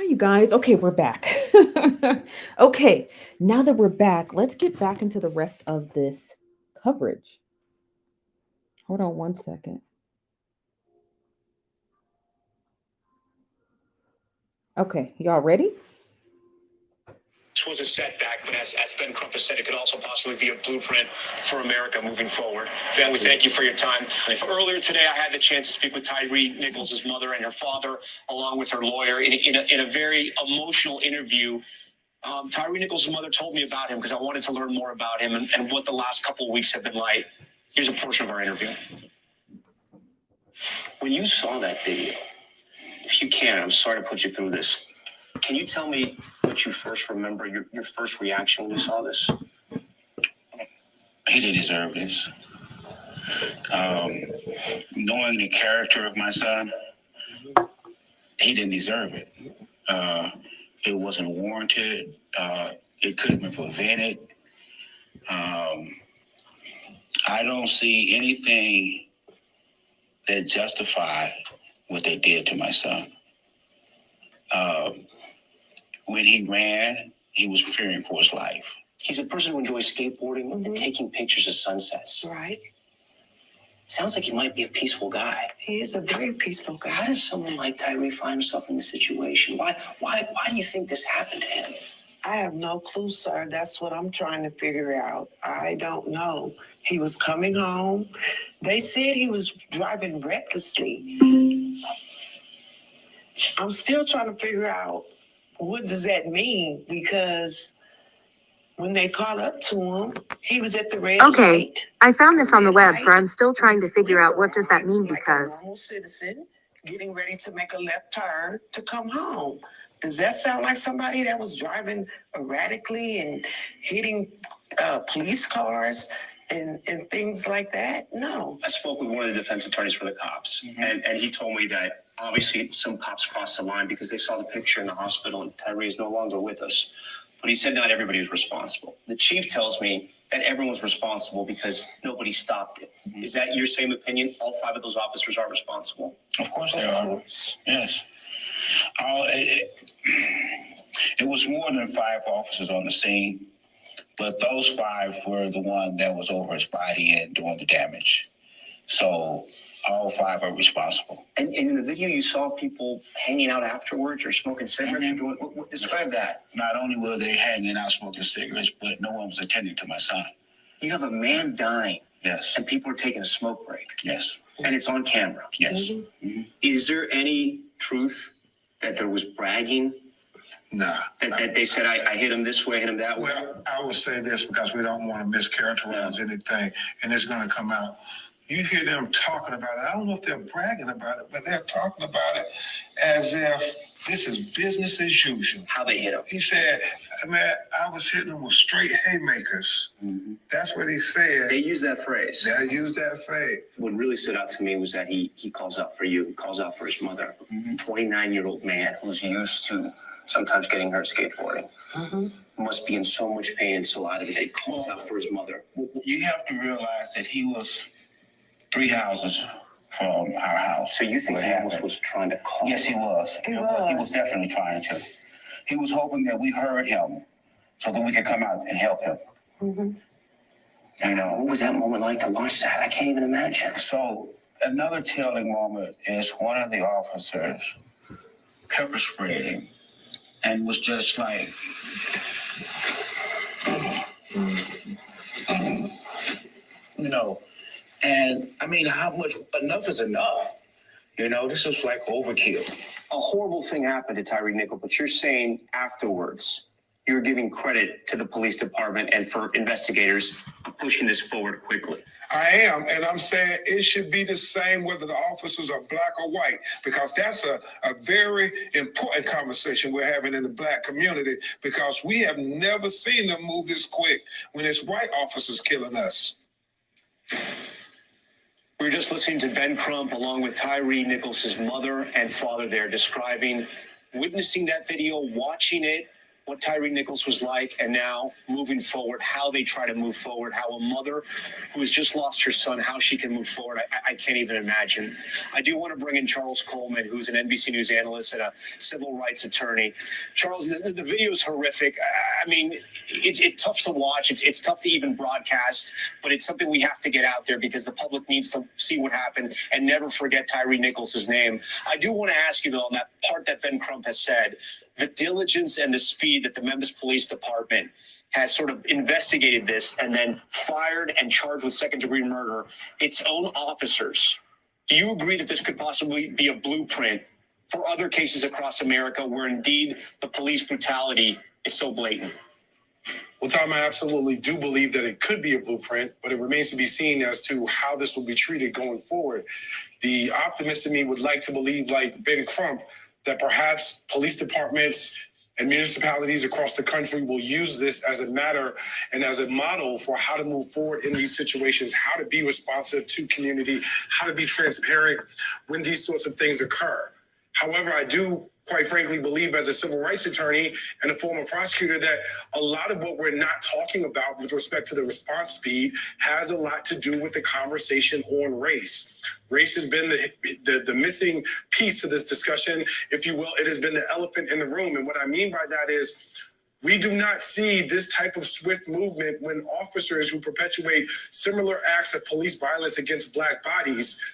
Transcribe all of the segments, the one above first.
Hi, you guys. Okay, we're back. Okay, now that we're back, let's get back into the rest of this coverage. Hold on one second. Okay, y'all ready? This was a setback, but as Ben Crump has said, it could also possibly be a blueprint for America moving forward. Van, we thank you for your time. Earlier today, I had the chance to speak with Tyre Nichols' mother and her father, along with her lawyer, in a very emotional interview. Tyre Nichols' mother told me about him because I wanted to learn more about him and what the last couple of weeks have been like. Here's a portion of our interview. When you saw that video, if you can, I'm sorry to put you through this. Can you tell me what you first remember, your first reaction when you saw this? He didn't deserve this. Knowing the character of my son, he didn't deserve it. It wasn't warranted. It could have been prevented. I don't see anything that justified what they did to my son. When he ran, he was fearing for his life. He's a person who enjoys skateboarding and taking pictures of sunsets. Right. Sounds like he might be a peaceful guy. He is a very peaceful guy. How does someone like Tyre find himself in this situation? Why do you think this happened to him? I have no clue, sir. That's what I'm trying to figure out. I don't know. He was coming home. They said he was driving recklessly. I'm still trying to figure out what does that mean, because when they caught up to him, he was at the red light. I found this on the web, for I'm still trying to figure out what does that mean like because. a normal citizen getting ready to make a left turn to come home. Does that sound like somebody that was driving erratically and hitting police cars and things like that? No. I spoke with one of the defense attorneys for the cops, and he told me that obviously some cops crossed the line because they saw the picture in the hospital and Tyre is no longer with us. But he said not everybody was responsible. The chief tells me that everyone was responsible because nobody stopped it. Is that your same opinion? All 5 of those officers are responsible? Of course they are. Yes. It was more than 5 officers on the scene, but those 5 were the one that was over his body and doing the damage. So all 5 are responsible. And in the video, you saw people hanging out afterwards or smoking cigarettes or doing what describe that? Not only were they hanging out smoking cigarettes, but no one was attending to my son. You have a man dying. Yes. And people are taking a smoke break. Yes. And it's on camera. Yes. Mm-hmm. Is there any truth that there was bragging? Nah. That they said, I hit him this way, hit him that way? Well, I would say this because we don't want to mischaracterize anything, and it's going to come out. You hear them talking about it. I don't know if they're bragging about it, but they're talking about it as if this is business as usual. How they hit him? He said, man, I was hitting him with straight haymakers. Mm-hmm. That's what he said. They use that phrase. They use that phrase. What really stood out to me was that he calls out for you. He calls out for his mother. 29-year-old man who's used to sometimes getting hurt skateboarding. Must be in so much pain and so out of it. He calls out for his mother. You have to realize that he was 3 houses from our house. So you think he almost was trying to call? Yes, he was. He was definitely trying to. He was hoping that we heard him so that we could come out and help him. You know, what was that moment like to watch that? I can't even imagine. So another telling moment is one of the officers pepper sprayed him and was just like, you know. And I mean, how much enough is enough? You know, this is like overkill. A horrible thing happened to Tyre Nichols, but you're saying afterwards, you're giving credit to the police department and for investigators pushing this forward quickly. I am, and I'm saying it should be the same whether the officers are black or white, because that's a very important conversation we're having in the black community, because we have never seen them move this quick when it's white officers killing us. We were just listening to Ben Crump along with Tyre Nichols' mother and father there describing witnessing that video, watching it, what Tyre Nichols was like, and now moving forward, how they try to move forward, how a mother who has just lost her son, how she can move forward. I can't even imagine. I do want to bring in Charles Coleman, who's an NBC News analyst and a civil rights attorney. Charles, the video is horrific. I mean, it's tough to watch. It's tough to even broadcast, but it's something we have to get out there because the public needs to see what happened and never forget Tyre Nichols' name. I do want to ask you, though, on that part that Ben Crump has said, the diligence and the speed that the Memphis Police Department has sort of investigated this and then fired and charged with second-degree murder its own officers. Do you agree that this could possibly be a blueprint for other cases across America where indeed the police brutality is so blatant? Well, Tom, I absolutely do believe that it could be a blueprint, but it remains to be seen as to how this will be treated going forward. The optimist in me would like to believe, like Ben Crump, that perhaps police departments and municipalities across the country will use this as a matter and as a model for how to move forward in these situations, how to be responsive to community, how to be transparent when these sorts of things occur. However, I do, quite frankly, believe as a civil rights attorney and a former prosecutor that a lot of what we're not talking about with respect to the response speed has a lot to do with the conversation on race. Race has been the missing piece to this discussion, if you will. It has been the elephant in the room. And what I mean by that is we do not see this type of swift movement when officers who perpetuate similar acts of police violence against Black bodies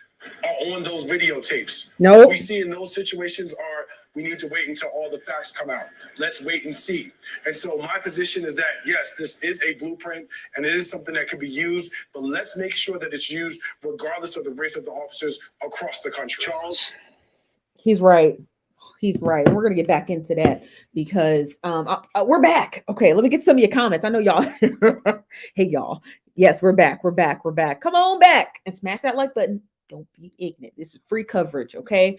are on those videotapes. Nope. What we see in those situations are we need to wait until all the facts come out. Let's wait and see. And so my position is that, yes, this is a blueprint and it is something that can be used, but let's make sure that it's used regardless of the race of the officers across the country. Charles? He's right. He's right. We're going to get back into that because we're back. Okay, let me get some of your comments. I know y'all. Hey, y'all. Yes, we're back. We're back. We're back. Come on back and smash that like button. Don't be ignorant. This is free coverage, okay?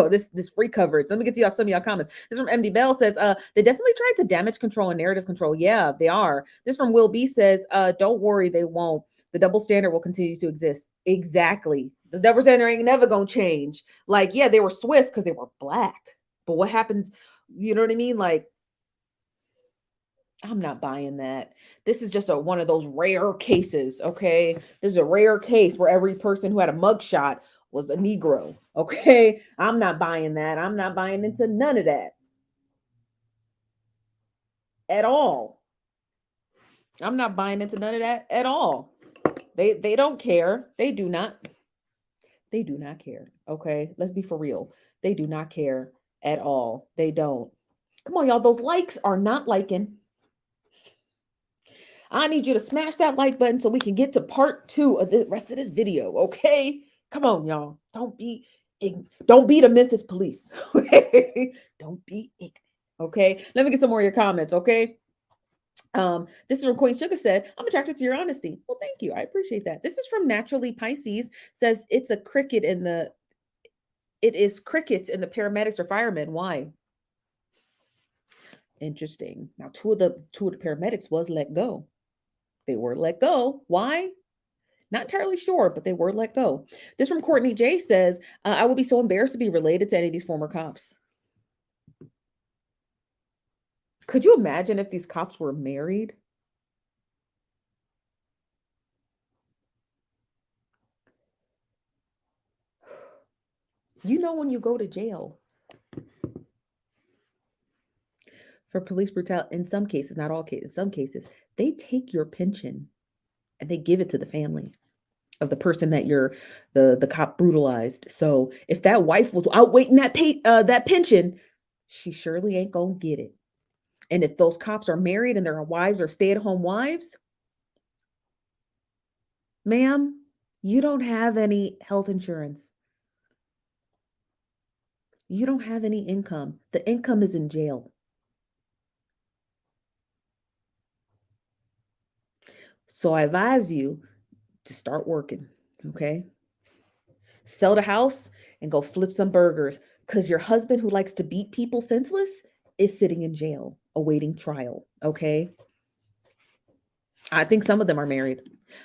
This free coverage. Let me get to y'all some of y'all comments. This from MD Bell says, they're definitely trying to damage control and narrative control. Yeah, they are. This from Will B says, don't worry, they won't. The double standard will continue to exist. Exactly. The double standard ain't never gonna change. Like, yeah, they were swift because they were Black. But what happens, you know what I mean? Like, I'm not buying that. This is just one of those rare cases, okay? This is a rare case where every person who had a mugshot was a Negro, okay? I'm not buying that. I'm not buying into none of that at all. I'm not buying into none of that at all. They don't care. They do not care, okay? Let's be for real. They do not care at all. They don't. Come on, y'all. Those likes are not liking. I need you to smash that like button so we can get to part 2 of the rest of this video, okay? Come on, y'all. Don't be the Memphis police. Okay? Don't be ignorant. Okay? Let me get some more of your comments, okay? This is from Queen Sugar said, I'm attracted to your honesty. Well, thank you. I appreciate that. This is from Naturally Pisces, says it is crickets in the paramedics or firemen. Why? Interesting. Now, two of the paramedics was let go. They were let go. Why? Not entirely sure, but they were let go. This from Courtney J says, I would be so embarrassed to be related to any of these former cops. Could you imagine if these cops were married? You know, when you go to jail for police brutality, in some cases, not all cases, some cases, they take your pension and they give it to the family of the person that the cop brutalized. So if that wife was out waiting that pension, she surely ain't gonna get it. And if those cops are married and their wives are stay-at-home wives, ma'am, you don't have any health insurance. You don't have any income. The income is in jail. So I advise you to start working, okay? Sell the house and go flip some burgers because your husband who likes to beat people senseless is sitting in jail awaiting trial, okay? I think some of them are married.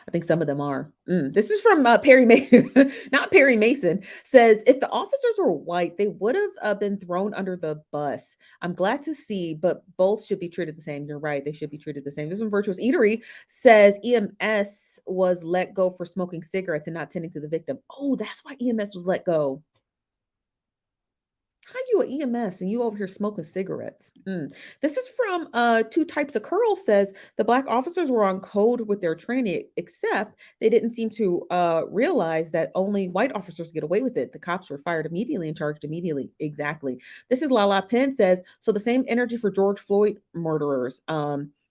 I think some of them are. This is from Perry Mason, not Perry Mason. Says if the officers were white, they would have been thrown under the bus. I'm glad to see, but both should be treated the same. You're right; they should be treated the same. This one, Virtuous Eatery says EMS was let go for smoking cigarettes and not tending to the victim. Oh, that's why EMS was let go. How you an EMS and you over here smoking cigarettes? This is from Two Types of Curl says the black officers were on code with their training, except they didn't seem to realize that only white officers get away with it. The cops were fired immediately and charged immediately. Exactly. This is Lala Penn says so the same energy for George Floyd murderers.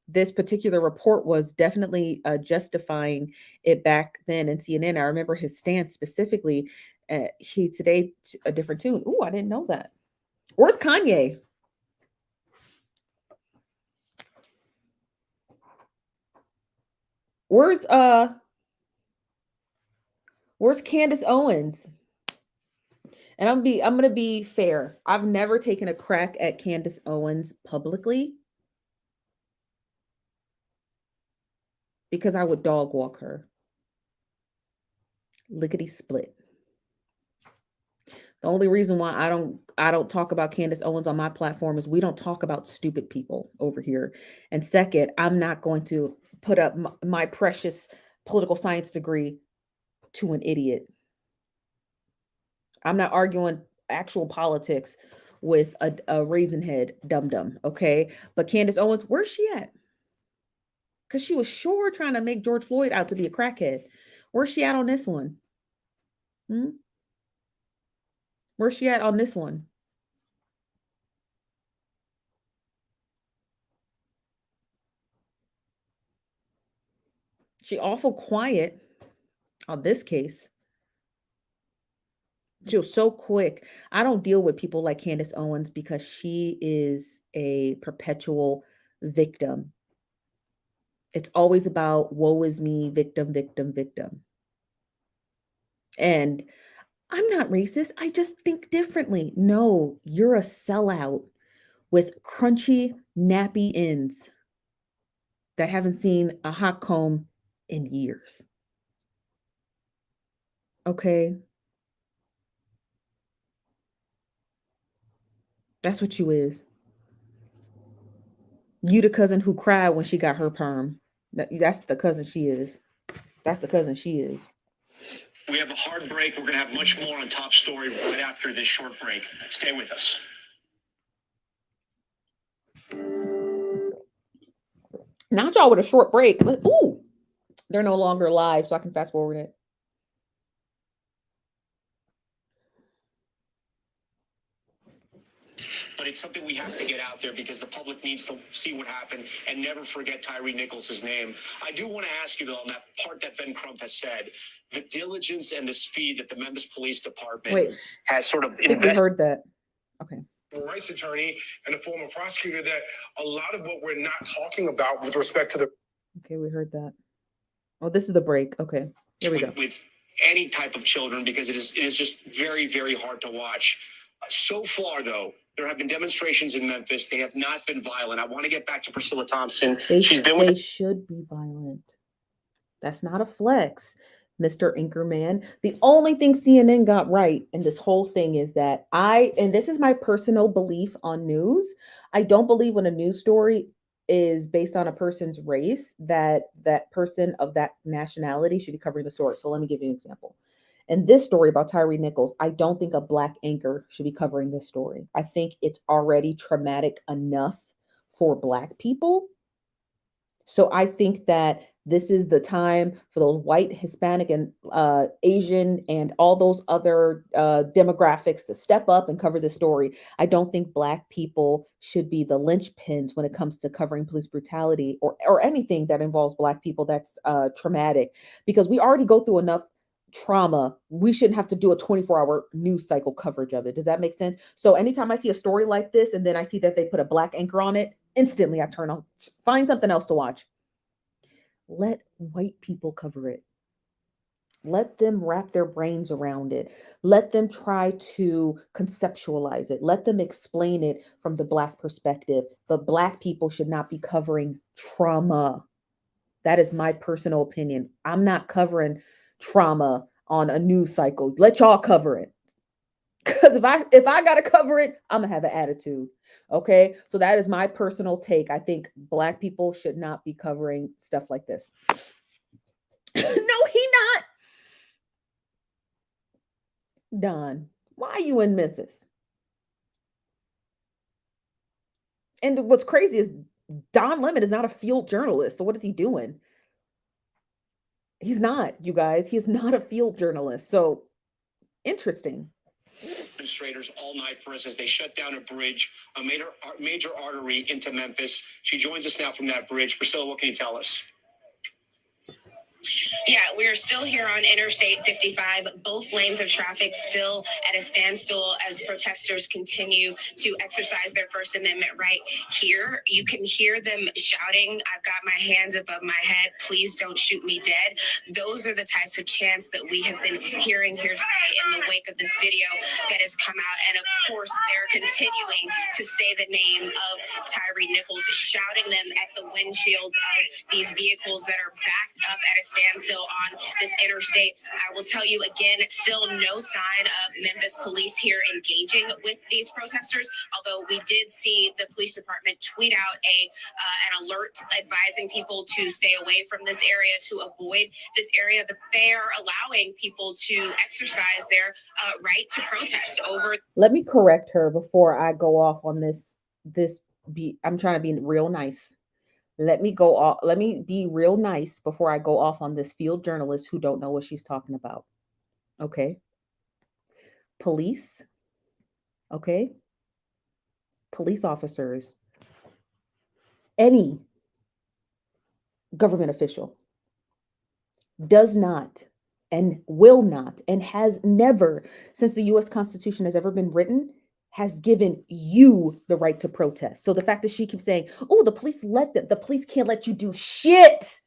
This particular report was definitely justifying it back then in CNN. I remember his stance specifically. He today a different tune. Oh, I didn't know that. Where's Kanye? Where's Candace Owens? And I'm gonna be fair. I've never taken a crack at Candace Owens publicly because I would dog walk her. Lickety split. The only reason why I don't talk about Candace Owens on my platform is we don't talk about stupid people over here. And second, I'm not going to put up my precious political science degree to an idiot. I'm not arguing actual politics with a raisin head dum-dum, okay? But Candace Owens, where's she at? Because she was sure trying to make George Floyd out to be a crackhead. Where's she at on this one? Where's she at on this one? She awful quiet on this case. She was so quick. I don't deal with people like Candace Owens because she is a perpetual victim. It's always about woe is me, victim, victim, victim. And I'm not racist. I just think differently. No, you're a sellout with crunchy, nappy ends that haven't seen a hot comb in years. Okay? That's what you is. You the cousin who cried when she got her perm. That's the cousin she is. That's the cousin she is. We have a hard break. We're going to have much more on Top Story right after this short break. Stay with us. Not y'all with a short break. Ooh, they're no longer live, so I can fast forward it. But it's something we have to get out there because the public needs to see what happened and never forget Tyre Nichols' name. I do want to ask you, though, on that part that Ben Crump has said, the diligence and the speed that the Memphis Police Department has sort of invested. We heard that. Okay. Rights attorney and a former prosecutor that a lot of what we're not talking about with respect to the. Okay, we heard that. Oh, this is the break. Okay, here we go. With any type of children, because it is just very, very hard to watch. So far, though, there have been demonstrations in Memphis. They have not been violent. I want to get back to Priscilla Thompson. They should be violent. That's not a flex, Mr. Inkerman. The only thing CNN got right in this whole thing is that and this is my personal belief on news, I don't believe when a news story is based on a person's race that person of that nationality should be covering the story. So let me give you an example. In this story about Tyre Nichols, I don't think a black anchor should be covering this story. I think it's already traumatic enough for black people. So I think that this is the time for those white, Hispanic, and Asian, and all those other demographics to step up and cover the story. I don't think black people should be the linchpins when it comes to covering police brutality or anything that involves black people that's traumatic, because we already go through enough trauma. We shouldn't have to do a 24-hour news cycle coverage of it. Does that make sense? So anytime I see a story like this and then I see that they put a black anchor on it, instantly I turn on, find something else to watch. Let white people cover it. Let them wrap their brains around it. Let them try to conceptualize it. Let them explain it from the black perspective. But black people should not be covering trauma. That is my personal opinion. I'm not covering trauma on a news cycle. Let y'all cover it. Because if I gotta cover it, I'm gonna have an attitude. Okay. So that is my personal take. I think Black people should not be covering stuff like this. No, he not. Don, why are you in Memphis? And what's crazy is Don Lemon is not a field journalist. So what is he doing? He's not, you guys. He's not a field journalist. So interesting. Demonstrators all night for us as they shut down a bridge, a major artery into Memphis. She joins us now from that bridge. Priscilla, what can you tell us? Yeah, we are still here on Interstate 55. Both lanes of traffic still at a standstill as protesters continue to exercise their First Amendment right here. You can hear them shouting, "I've got my hands above my head. Please don't shoot me dead." Those are the types of chants that we have been hearing here today in the wake of this video that has come out. And of course, they're continuing to say the name of Tyre Nichols, shouting them at the windshields of these vehicles that are backed up at a standstill on this interstate. I will tell you again, still no sign of Memphis police here engaging with these protesters, although we did see the police department tweet out an alert advising people to stay away from this area, to avoid this area, but they are allowing people to exercise their right to protest over. Let me correct her before I go off on this. I'm trying to be real nice. Let me be real nice before I go off on this field journalist who don't know what she's talking about. Okay. Police. Okay. Police officers. Any government official does not and will not and has never, since the US Constitution has ever been written, has given you the right to protest. So the fact that she keeps saying, "Oh, the police can't let you do shit."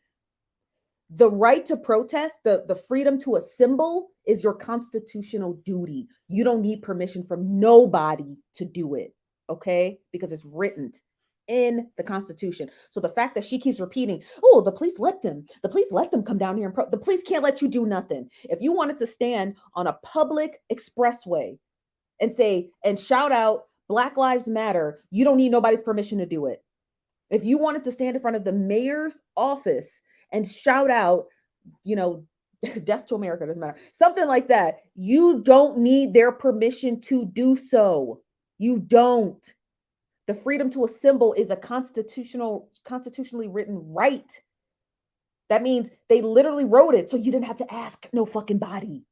The right to protest, the freedom to assemble is your constitutional duty. You don't need permission from nobody to do it, okay? Because it's written in the Constitution. So the fact that she keeps repeating, "Oh, the police let them come down here and the police can't let you do nothing." If you wanted to stand on a public expressway and shout out Black Lives Matter, you don't need nobody's permission to do it. If you wanted to stand in front of the mayor's office and shout out, death to America, doesn't matter, something like that, you don't need their permission to do so. You don't. The freedom to assemble is a constitutionally written right. That means they literally wrote it so you didn't have to ask no fucking body.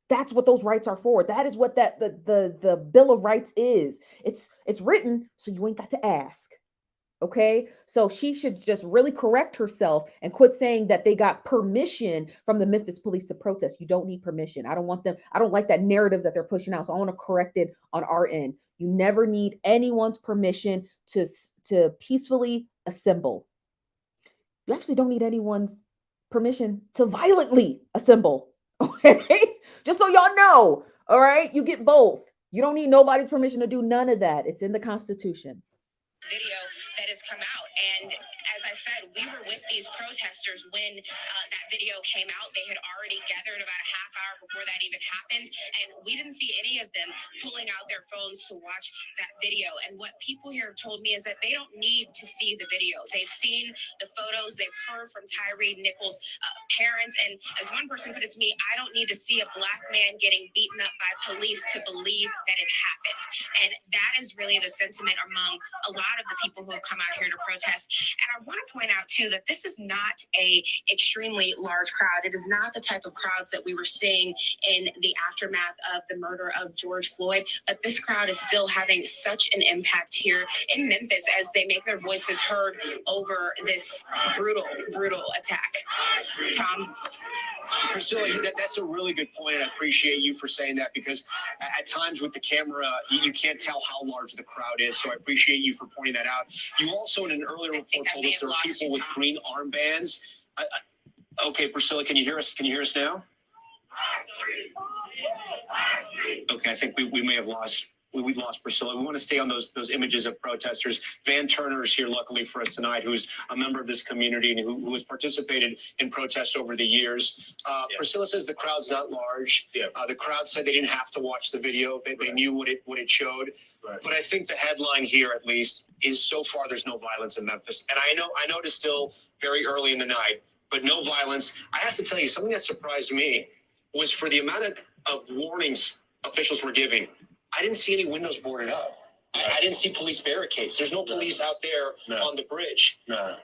That's what those rights are for. That is what the Bill of Rights is. It's written so you ain't got to ask. Okay? So she should just really correct herself and quit saying that they got permission from the Memphis police to protest. You don't need permission. I don't like that narrative that they're pushing out. So I want to correct it on our end. You never need anyone's permission to peacefully assemble. You actually don't need anyone's permission to violently assemble. Okay? Just so y'all know. All right? You get both. You don't need nobody's permission to do none of that. It's in the Constitution. Video that has come out, and as I said, we were with these protesters when that video came out. They had already gathered about a half hour before that even happened, and we didn't see any of them pulling out their phones to watch that video. And what people here have told me is that they don't need to see the video. They've seen the photos, they've heard from Tyre Nichols' parents, and as one person put it to me, "I don't need to see a Black man getting beaten up by police to believe that it happened." And that is really the sentiment among a lot of the people who have come out here to protest. And I want to point out too that this is not a extremely large crowd. It is not the type of crowds that we were seeing in the aftermath of the murder of George Floyd, but this crowd is still having such an impact here in Memphis as they make their voices heard over this brutal attack. Tom? Priscilla, that's a really good point, and I appreciate you for saying that, because at times with the camera, you can't tell how large the crowd is, so I appreciate you for pointing that out. You also, in an earlier report, told us there are people with green armbands. Okay, Priscilla, can you hear us? Can you hear us now? Okay, I think we may have lost we lost Priscilla. We want to stay on those images of protesters. Van Turner is here, luckily for us tonight, who's a member of this community and who has participated in protest over the years. Priscilla says the crowd's not large. The crowd said they didn't have to watch the video. They knew what it showed. Right. But I think the headline here, at least, is so far there's no violence in Memphis. And I know it is still very early in the night, but no violence. I have to tell you, something that surprised me was for the amount of warnings officials were giving. I didn't see any windows boarded up. I didn't see police barricades. There's no police out there on the bridge. No.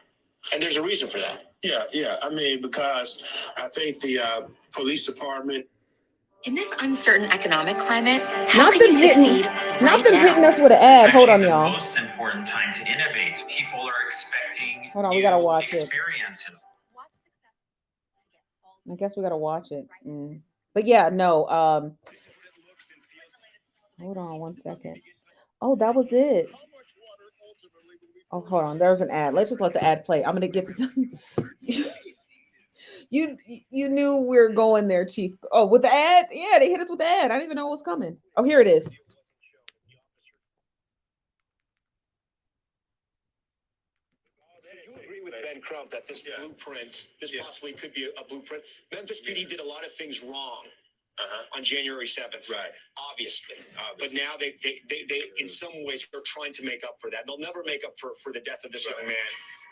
And there's a reason for that. Yeah. I mean, because I think the police department. In this uncertain economic climate, how can you succeed Not them hitting us with an ad. Hold on, y'all. Most important time to innovate. People are expecting. Hold on, we gotta watch it. Experiences. I guess we gotta watch it. But yeah, no. Hold on 1 second. Oh, that was it. Oh, hold on. There's an ad. Let's just let the ad play. I'm gonna get to something. You knew we were going there, Chief. Oh, with the ad? Yeah, they hit us with the ad. I didn't even know it was coming. Oh, here it is. You agree with Ben Crump that this blueprint, possibly could be a blueprint. Memphis PD did a lot of things wrong on January 7th. Right. Obviously. But now they in some ways are trying to make up for that. They'll never make up for the death of this young man.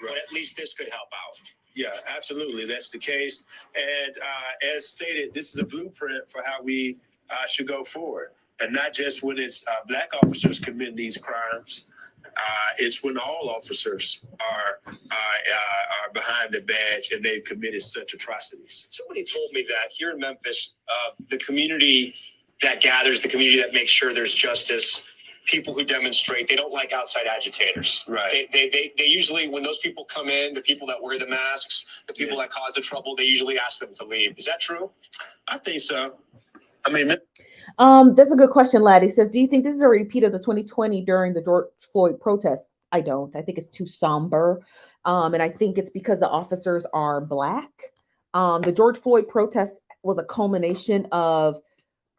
Right. But at least this could help out. Yeah, absolutely. That's the case. And as stated, this is a blueprint for how we should go forward. And not just when it's Black officers committing these crimes. It's when all officers are behind the badge and they've committed such atrocities. Somebody told me that here in Memphis, the community that gathers, the community that makes sure there's justice, people who demonstrate, they don't like outside agitators. Right. They usually, when those people come in, the people that wear the masks, the people that cause the trouble, they usually ask them to leave. Is that true? I think so. I mean, that's a good question, Laddie. Says, do you think this is a repeat of the 2020 during the George Floyd protest? I don't. I think it's too somber. And I think it's because the officers are Black. The George Floyd protest was a culmination of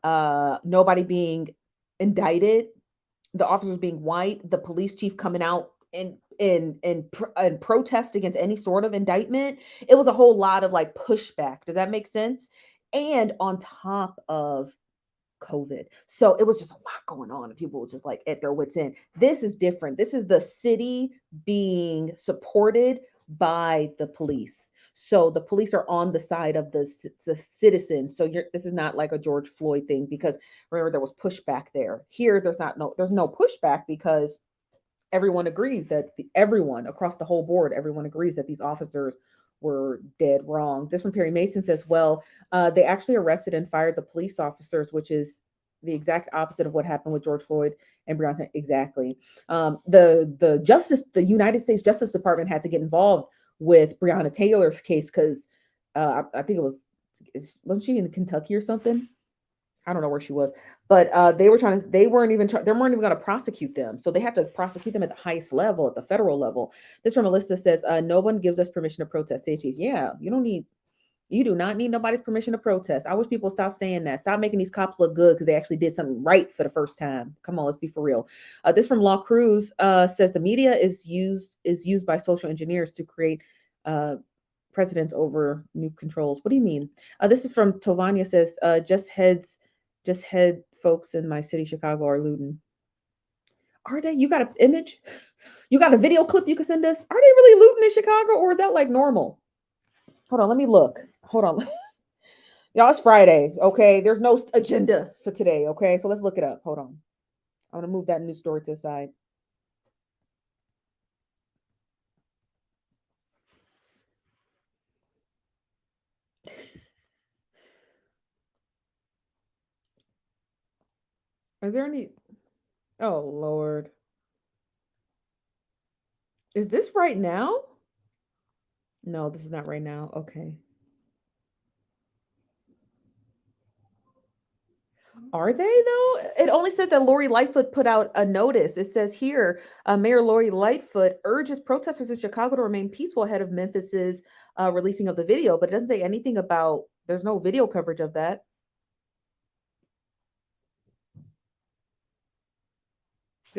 nobody being indicted, the officers being white, the police chief coming out and protest against any sort of indictment. It was a whole lot of like pushback. Does that make sense? And on top of COVID. So it was just a lot going on and people were just like at their wits end. This is different. This is the city being supported by the police. So the police are on the side of the citizens. So this is not like a George Floyd thing, because remember there was pushback there. Here there's no pushback because everyone agrees that everyone across the whole board, everyone agrees that these officers were dead wrong. This from Perry Mason says, well, they actually arrested and fired the police officers, which is the exact opposite of what happened with George Floyd and Breonna. Exactly. The United States Justice Department had to get involved with Breonna Taylor's case because I think wasn't she in Kentucky or something? I don't know where she was, but they weren't even going to prosecute them. So they had to prosecute them at the highest level, at the federal level. This from Alyssa says, no one gives us permission to protest. Say, Chief, yeah, you do not need nobody's permission to protest. I wish people stop saying that. Stop making these cops look good because they actually did something right for the first time. Come on, let's be for real. This from Law Cruz says the media is used by social engineers to create precedents over new controls. What do you mean? This is from Tovania says, just head folks in my city, Chicago, are looting. Are they? You got an image? You got a video clip you can send us? Are they really looting in Chicago, or is that like normal? Hold on, let me look. Hold on. Y'all, it's Friday, okay? There's no agenda for today, okay? So let's look it up. Hold on. I'm going to move that news story to the side. Are there any? Oh, Lord. Is this right now? No, this is not right now. Okay. Are they, though? It only says that Lori Lightfoot put out a notice. It says here, Mayor Lori Lightfoot urges protesters in Chicago to remain peaceful ahead of Memphis's releasing of the video, but it doesn't say anything about, there's no video coverage of that.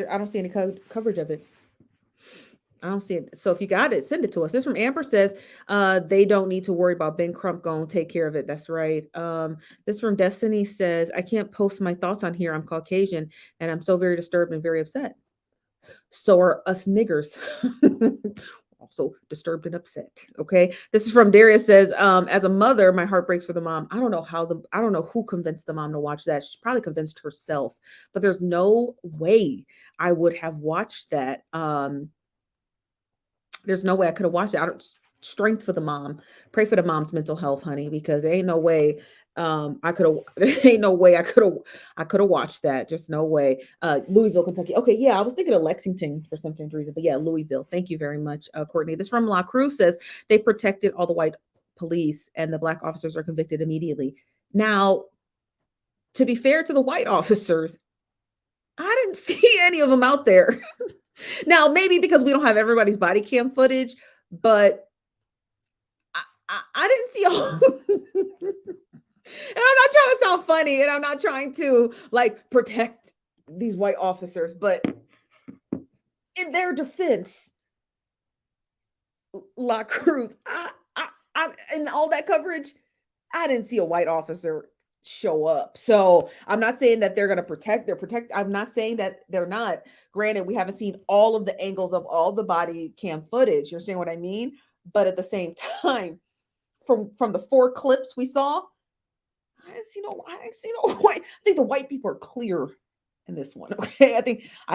I don't see any coverage of it. I don't see it. So if you got it, send it to us. This from Amber says, they don't need to worry about Ben Crump going to take care of it. That's right. This from Destiny says, I can't post my thoughts on here. I'm Caucasian and I'm so very disturbed and very upset. So are us niggers. Also disturbed and upset. Okay. This is from Darius says, as a mother, my heart breaks for the mom. I don't know who convinced the mom to watch that. She probably convinced herself, but there's no way I would have watched that. There's no way I could have watched it. I don't strength for the mom. Pray for the mom's mental health, honey, because there ain't no way I could have there ain't no way I could have watched that. Just no way. Louisville, Kentucky. Okay, yeah, I was thinking of Lexington for some strange reason, but yeah, Louisville. Thank you very much, Courtney. This from La Cruz says they protected all the white police and the black officers are convicted immediately. Now, to be fair to the white officers, I didn't see any of them out there. Now, maybe because we don't have everybody's body cam footage, but I didn't see all. And I'm not trying to sound funny, and I'm not trying to like protect these white officers, but in their defense, La Cruz, in all that coverage, I didn't see a white officer show up. So I'm not saying that they're going to protect. I'm not saying that they're not. Granted, we haven't seen all of the angles of all the body cam footage. You understand what I mean? But at the same time, from the 4 clips we saw, I didn't see no white. I think the white people are clear in this one. Okay. I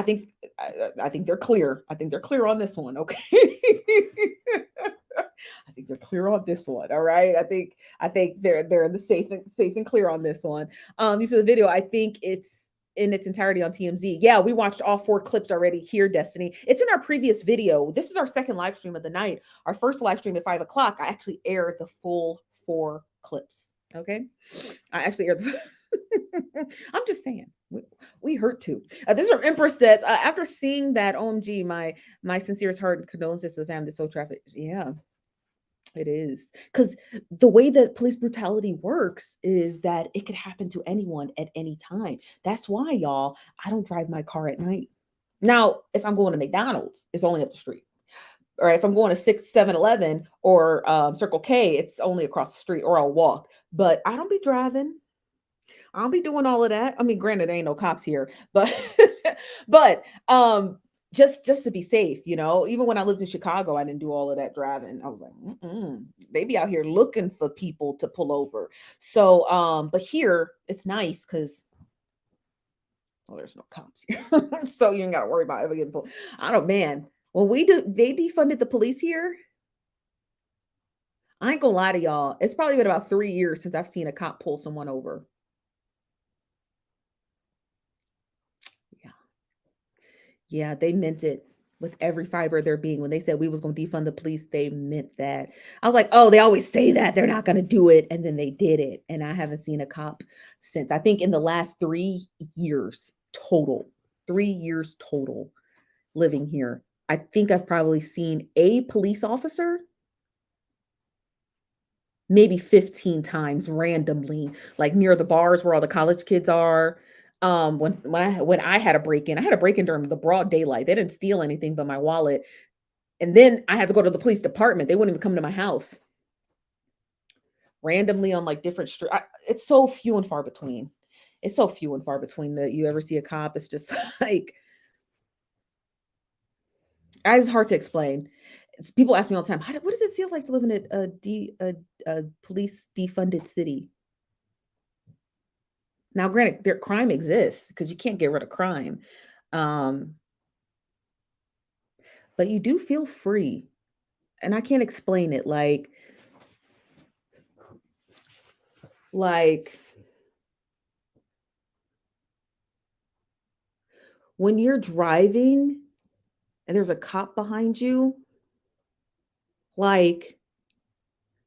think they're clear. I think they're clear on this one. Okay. I think they're clear on this one. All right. I think they're in the safe and clear on this one. You see the video. I think it's in its entirety on TMZ. Yeah, we watched all 4 clips already here, Destiny. It's in our previous video. This is our second live stream of the night. Our first live stream at 5 o'clock. I actually aired the full 4 clips. Okay. I actually aired the I'm just saying, we hurt too. This from Empress says, after seeing that, OMG, my sincerest heart and condolences to the family. So traffic. Yeah, it is. Because the way that police brutality works is that it could happen to anyone at any time. That's why, y'all, I don't drive my car at night. Now, if I'm going to McDonald's, it's only up the street. Or if I'm going to 7-Eleven or Circle K, it's only across the street, or I'll walk. But I don't be driving. I'll be doing all of that. I mean, granted, there ain't no cops here, but but just to be safe, even when I lived in Chicago, I didn't do all of that driving. I was like, they be out here looking for people to pull over. So, but here it's nice because there's no cops here, so you ain't got to worry about ever getting pulled. Man, when they defunded the police here. I ain't gonna lie to y'all. It's probably been about 3 years since I've seen a cop pull someone over. Yeah, they meant it with every fiber of their being. When they said we was going to defund the police, they meant that. I was like, oh, they always say that. They're not going to do it. And then they did it. And I haven't seen a cop since. I think in the last 3 years total, 3 years total living here, I think I've probably seen a police officer maybe 15 times randomly, like near the bars where all the college kids are. When I had a break-in, I had a break-in during the broad daylight. They didn't steal anything but my wallet. And then I had to go to the police department. They wouldn't even come to my house. Randomly on like different streets. It's so few and far between. It's so few and far between that you ever see a cop. It's just like, it's hard to explain. People ask me all the time, what does it feel like to live in a police defunded city? Now, granted, their crime exists because you can't get rid of crime. But you do feel free. And I can't explain it. Like when you're driving and there's a cop behind you, like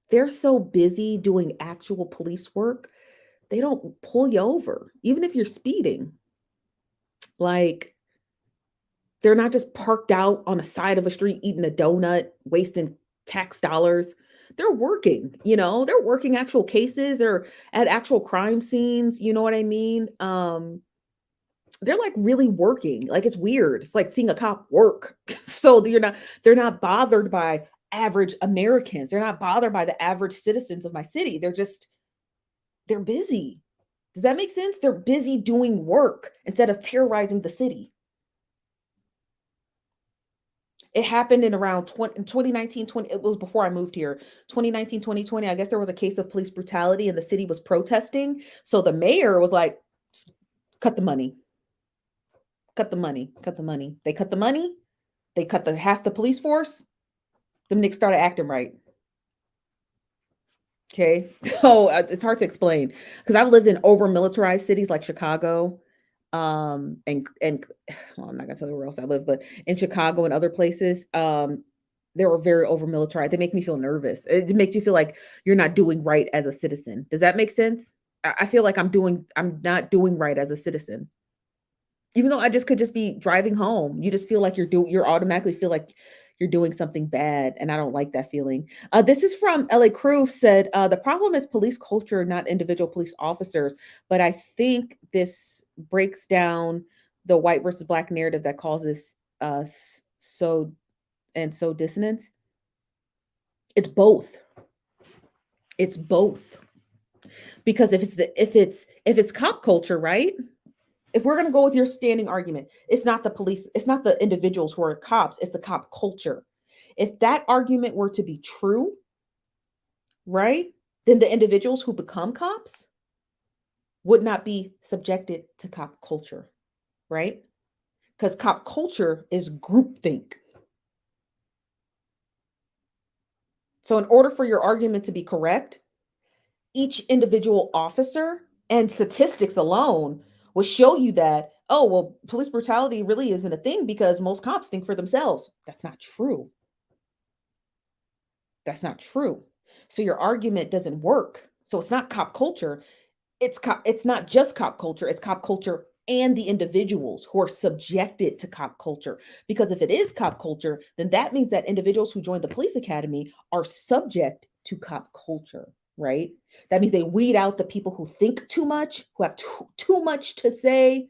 they're so busy doing actual police work, they don't pull you over, even if you're speeding. Like they're not just parked out on the side of a street eating a donut, wasting tax dollars. They're working, they're working actual cases. They're at actual crime scenes. You know what I mean? they're like really working. Like it's weird. It's like seeing a cop work. So they're not bothered by average Americans. They're not bothered by the average citizens of my city. They're busy. Does that make sense? They're busy doing work instead of terrorizing the city. It happened in around 2019, it was before I moved here, 2019, 2020. I guess there was a case of police brutality and the city was protesting. So the mayor was like, cut the money, cut the money, cut the money. They cut the money. They cut half the police force. Them niggas started acting right. Okay. So it's hard to explain because I've lived in over militarized cities like Chicago. And well, I'm not gonna tell you where else I live, but in Chicago and other places, they were very over militarized. They make me feel nervous. It makes you feel like you're not doing right as a citizen. Does that make sense? I feel like I'm not doing right as a citizen. Even though I could just be driving home, you just feel like you're automatically feel like you're doing something bad. And I don't like that feeling. This is from LA Cruz said, the problem is police culture, not individual police officers. But I think this breaks down the white versus black narrative that causes so dissonance. It's both. It's both. Because if it's cop culture, right? If we're going to go with your standing argument, it's not the police, it's not the individuals who are cops, it's the cop culture. If that argument were to be true, right, then the individuals who become cops would not be subjected to cop culture, right? Because cop culture is groupthink. So in order for your argument to be correct, each individual officer and statistics alone will show you that, oh, well, police brutality really isn't a thing because most cops think for themselves. That's not true. That's not true. So your argument doesn't work. So it's not cop culture. It's not just cop culture. It's cop culture and the individuals who are subjected to cop culture. Because if it is cop culture, then that means that individuals who join the police academy are subject to cop culture, right? That means they weed out the people who think too much, who have too much to say,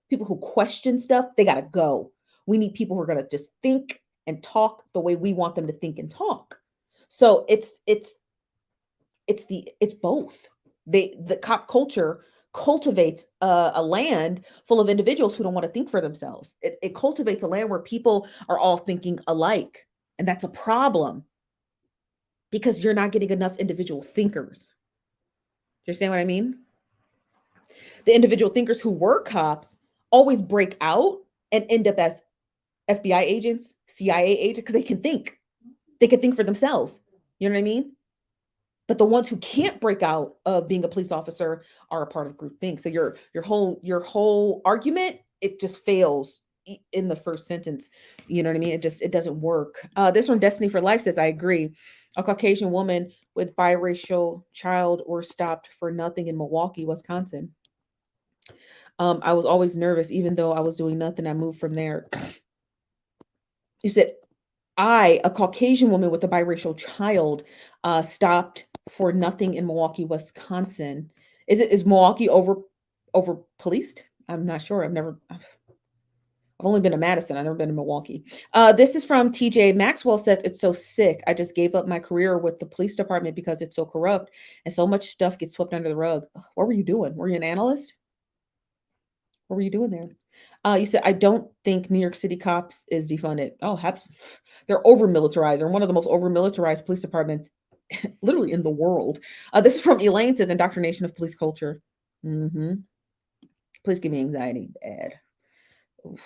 people who question stuff. They got to go. We need people who are going to just think and talk the way we want them to think and talk. So it's both. The cop culture cultivates a land full of individuals who don't want to think for themselves. It cultivates a land where people are all thinking alike. And that's a problem because you're not getting enough individual thinkers. Do you understand what I mean? The individual thinkers who were cops always break out and end up as FBI agents, CIA agents, because they can think. They can think for themselves. You know what I mean? But the ones who can't break out of being a police officer are a part of groupthink. So your whole argument, it just fails in the first sentence. You know what I mean? It doesn't work. This one, Destiny for Life, says, I agree. A Caucasian woman with biracial child were stopped for nothing in Milwaukee, Wisconsin. I was always nervous, even though I was doing nothing. I moved from there. You said, a Caucasian woman with a biracial child, stopped for nothing in Milwaukee, Wisconsin. Is Milwaukee over policed? I'm not sure. I've only been to Madison. I've never been to Milwaukee. This is from TJ Maxwell says, it's so sick. I just gave up my career with the police department because it's so corrupt and so much stuff gets swept under the rug. What were you doing? Were you an analyst? What were you doing there? You said, I don't think New York City cops is defunded. Oh, they're over militarized. They're one of the most over militarized police departments literally in the world. This is from Elaine, says, indoctrination of police culture. Please give me anxiety. Bad. Oof.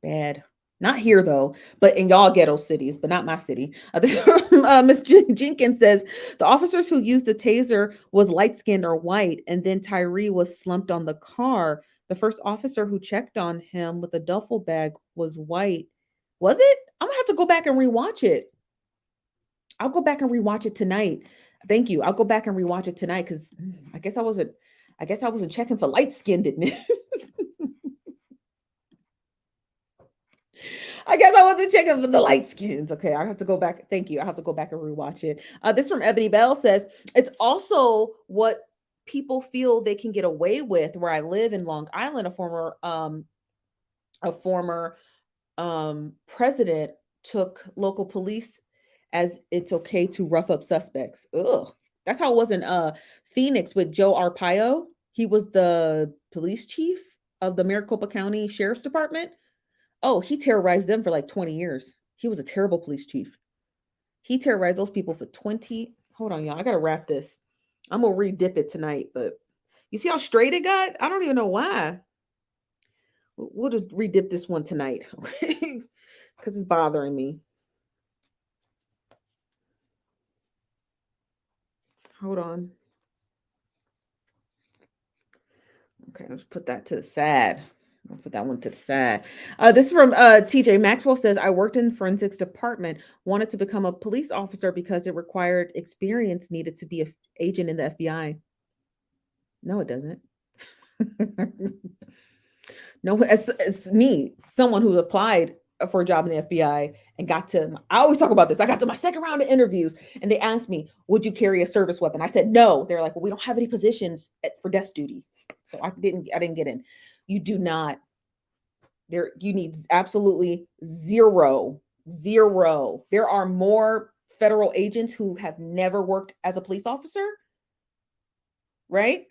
Bad. Not here though, but in y'all ghetto cities, but not my city. Miss Jenkins says, the officers who used the taser was light-skinned or white, and then Tyre was slumped on the car. The first officer who checked on him with a duffel bag was white. Was it? I'm gonna have to go back and rewatch it. I'll go back and rewatch it tonight. Thank you. I'll go back and rewatch it tonight because I guess I wasn't checking for light-skinnedness. I guess I wasn't checking for the light skins. Okay, I have to go back. Thank you. I have to go back and rewatch it. This from Ebony Bell says, it's also what people feel they can get away with where I live in Long Island, a former president took local police as it's okay to rough up suspects. Ugh. That's how it was in Phoenix with Joe Arpaio. He was the police chief of the Maricopa County Sheriff's Department. Oh, he terrorized them for like 20 years. He was a terrible police chief. He terrorized those people for 20. Hold on, y'all. I gotta wrap this. I'm gonna re-dip it tonight, but you see how straight it got? I don't even know why. We'll just re-dip this one tonight, okay? Because it's bothering me. Hold on. Okay, let's put that to the side. I'll put that one to the side. This is from TJ Maxwell says, I worked in the forensics department, wanted to become a police officer because it required experience needed to be an agent in the FBI. No, it doesn't. No, as me, someone who applied for a job in the FBI and I always talk about this. I got to my second round of interviews and they asked me, would you carry a service weapon? I said, no. They're like, well, we don't have any positions for desk duty. So I didn't get in. You do not. You need absolutely zero. There are more federal agents who have never worked as a police officer, right?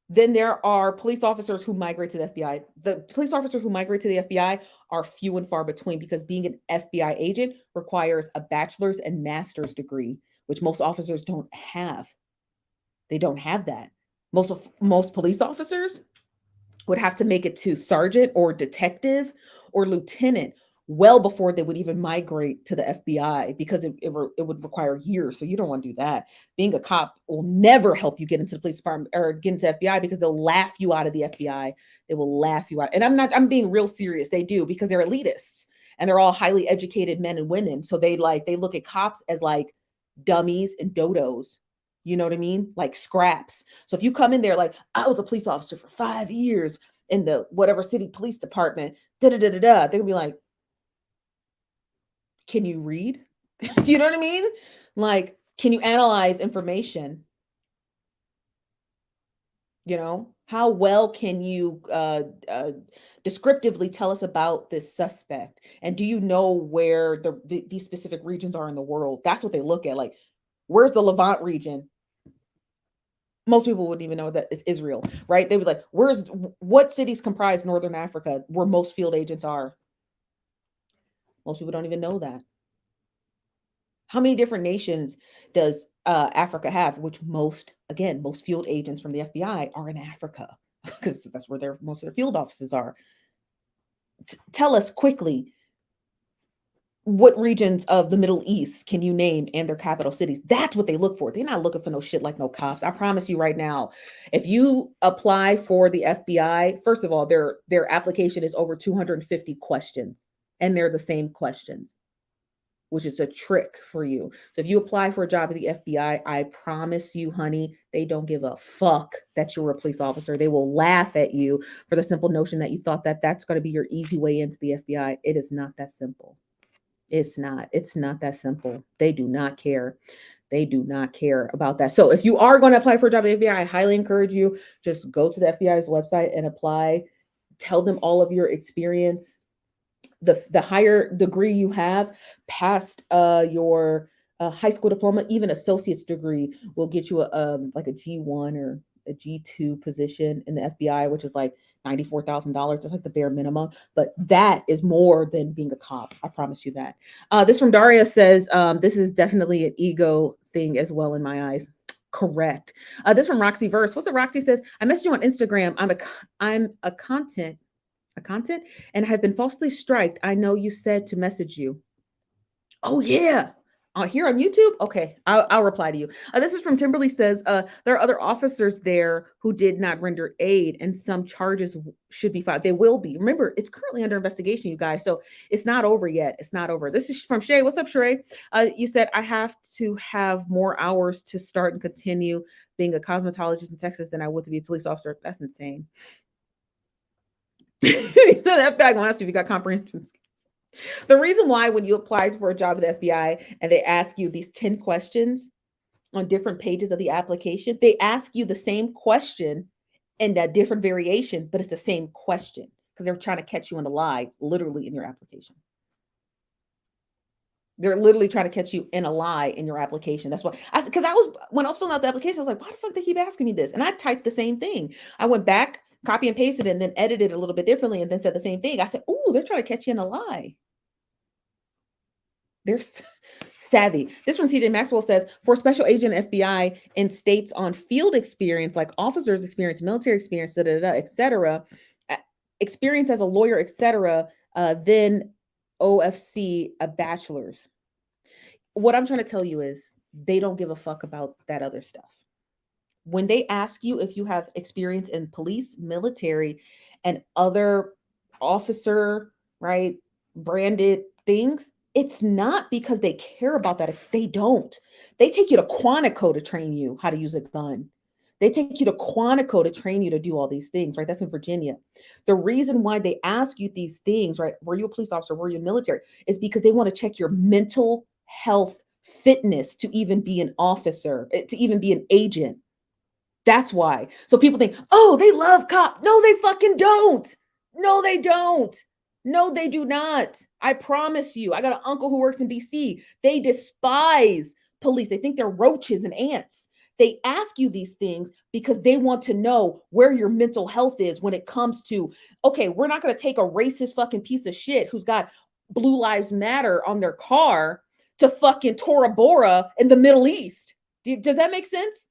Then there are police officers who migrate to the FBI. The police officers who migrate to the FBI are few and far between because being an FBI agent requires a bachelor's and master's degree, which most officers don't have. They don't have that. Most police officers would have to make it to sergeant or detective or lieutenant well before they would even migrate to the FBI because it would require years. So you don't want to do that. Being a cop will never help you get into the police department or get into FBI because they'll laugh you out of the FBI. They will laugh you out. And I'm being real serious. They do because they're elitists and they're all highly educated men and women. So they look at cops as like dummies and dodos. You know what I mean? Like scraps. So if you come in there like, I was a police officer for 5 years in the whatever city police department, they're gonna be like, can you read? You know what I mean? Like, can you analyze information? You know, how well can you descriptively tell us about this suspect? And do you know where these specific regions are in the world? That's what they look at. Like, where's the Levant region? Most people wouldn't even know that it's Israel, right? They would like, what cities comprise Northern Africa where most field agents are? Most people don't even know that. How many different nations does Africa have? Which most field agents from the FBI are in Africa because that's where most of their field offices are. Tell us quickly, what regions of the Middle East can you name and their capital cities? That's what they look for. They're not looking for no shit like no cops. I promise you right now, if you apply for the FBI, first of all, their application is over 250 questions and they're the same questions, which is a trick for you. So if you apply for a job at the FBI, I promise you, honey, they don't give a fuck that you're a police officer. They will laugh at you for the simple notion that you thought that that's going to be your easy way into the FBI. It is not that simple. It's not that simple. They do not care. They do not care about that. So if you are going to apply for a job at the FBI, I highly encourage you, just go to the FBI's website and apply. Tell them all of your experience. The higher degree you have past your high school diploma, even associate's degree will get you like a G1 or a G2 position in the FBI, which is like $94,000. That's like the bare minimum, but that is more than being a cop. I promise you that. This from Daria says, this is definitely an ego thing as well in my eyes. Correct. This from Roxy Verse. What's up, Roxy says, I messaged you on Instagram. I'm a content and have been falsely striked. I know you said to message you. Oh yeah. Here on YouTube? Okay, I'll reply to you. This is from Timberly says, there are other officers there who did not render aid and some charges should be filed. They will be. Remember, it's currently under investigation, you guys. So it's not over yet. It's not over. This is from Shay. What's up, Shay? You said, I have to have more hours to start and continue being a cosmetologist in Texas than I would to be a police officer. That's insane. So that bag gonna ask you if you got comprehension skills. The reason why when you applied for a job at the FBI and they ask you these 10 questions, on different pages of the application, they ask you the same question and a different variation, but it's the same question because they're trying to catch you in a lie, literally in your application. They're literally trying to catch you in a lie in your application. That's what because when I was filling out the application, I was like, why the fuck they keep asking me this? And I typed the same thing. I went back, copy and pasted it, and then edited it a little bit differently and then said the same thing. I said, oh, they're trying to catch you in a lie. They're savvy. This from TJ Maxwell says, for special agent FBI in states on field experience, like officers experience, military experience, etc., experience as a lawyer, etc., then OFC a bachelor's. What I'm trying to tell you is they don't give a fuck about that other stuff. When they ask you if you have experience in police, military, and other officer, right, branded things, it's not because they care about that. They don't. They take you to Quantico to train you how to use a gun. They take you to Quantico to train you to do all these things, right? That's in Virginia. The reason why they ask you these things, right? Were you a police officer? Were you military? Is because they want to check your mental health fitness to even be an officer, to even be an agent. That's why. So people think, oh, they love cops. No, they fucking don't. No, they don't. No, they do not. I promise you. I got an uncle who works in DC. They despise police. They think they're roaches and ants. They ask you these things because they want to know where your mental health is when it comes to, okay, we're not going to take a racist fucking piece of shit who's got Blue Lives Matter on their car to fucking Tora Bora in the Middle East. Does that make sense?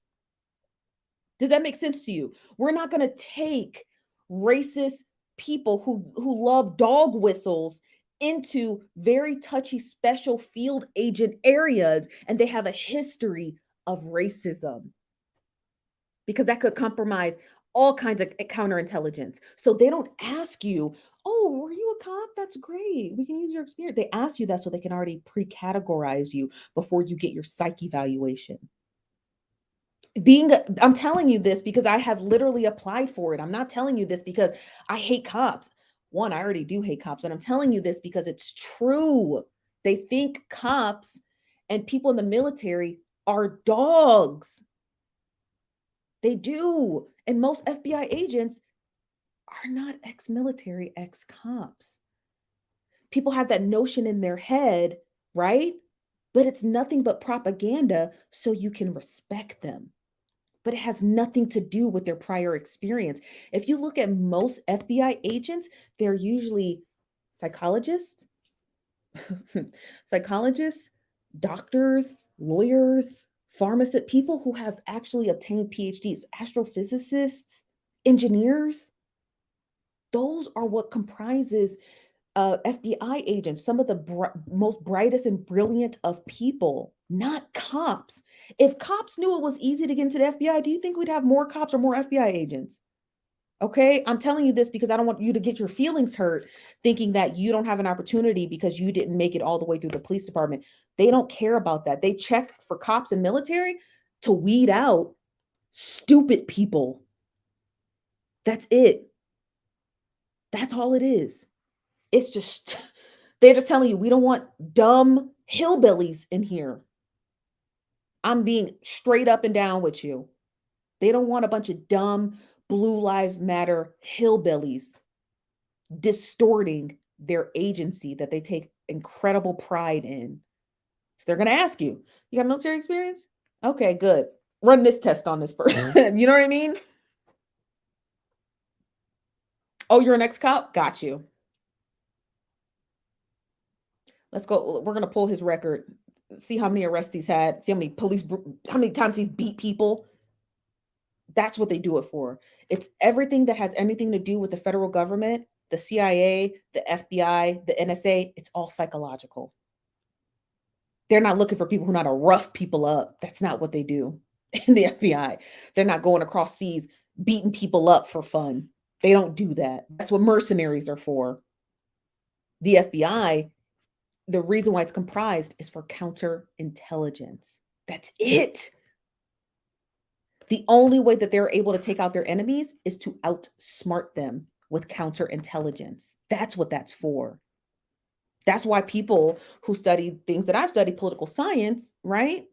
Does that make sense to you? We're not going to take racist people who love dog whistles into very touchy special field agent areas and they have a history of racism because that could compromise all kinds of counterintelligence. So they don't ask you, oh, were you a cop? That's great. We can use your experience. They ask you that so they can already pre-categorize you before you get your psych evaluation. I'm telling you this because I have literally applied for it. I'm not telling you this because I hate cops. One, I already do hate cops, but I'm telling you this because it's true. They think cops and people in the military are dogs. They do. And most FBI agents are not ex-military, ex-cops. People have that notion in their head, right? But it's nothing but propaganda so you can respect them. But it has nothing to do with their prior experience. If you look at most FBI agents, they're usually psychologists, doctors, lawyers, pharmacists, people who have actually obtained PhDs, astrophysicists, engineers. Those are what comprises FBI agents, some of the most brightest and brilliant of people, not cops. If cops knew it was easy to get into the FBI, do you think we'd have more cops or more FBI agents? Okay, I'm telling you this because I don't want you to get your feelings hurt thinking that you don't have an opportunity because you didn't make it all the way through the police department. They don't care about that. They check for cops and military to weed out stupid people. That's it. That's all it is. It's just, they're just telling you, we don't want dumb hillbillies in here. I'm being straight up and down with you. They don't want a bunch of dumb Blue Lives Matter hillbillies distorting their agency that they take incredible pride in. So they're going to ask you, you got military experience? Okay, good. Run this test on this person. You know what I mean? Oh, you're an ex-cop? Got you. Let's go. We're going to pull his record, see how many arrests he's had, see how many times he's beat people. That's what they do it for. It's everything that has anything to do with the federal government, the CIA, the FBI, the NSA. It's all psychological. They're not looking for people who know how to rough people up. That's not what they do in the FBI. They're not going across seas beating people up for fun. They don't do that. That's what mercenaries are for. The FBI, the reason why it's comprised is for counterintelligence. That's it. The only way that they're able to take out their enemies is to outsmart them with counterintelligence. That's what that's for. That's why people who study things that I've studied, political science, right?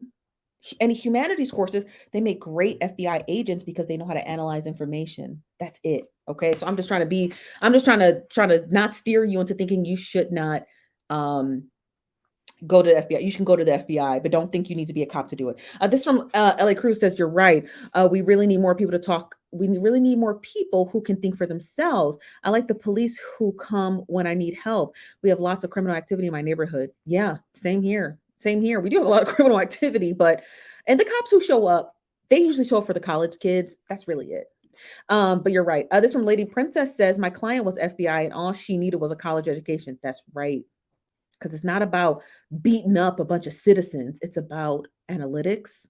Any humanities courses, they make great FBI agents because they know how to analyze information. That's it. Okay. So I'm just trying to not steer you into thinking you should not go to the FBI. You can go to the FBI, but don't think you need to be a cop to do it. This from LA Cruz says, you're right. We really need more people to talk. We really need more people who can think for themselves. I like the police who come when I need help. We have lots of criminal activity in my neighborhood. Yeah, same here. Same here. We do have a lot of criminal activity, and the cops who show up, they usually show up for the college kids. That's really it. But you're right. This from Lady Princess says, my client was FBI and all she needed was a college education. That's right. Because it's not about beating up a bunch of citizens. It's about analytics.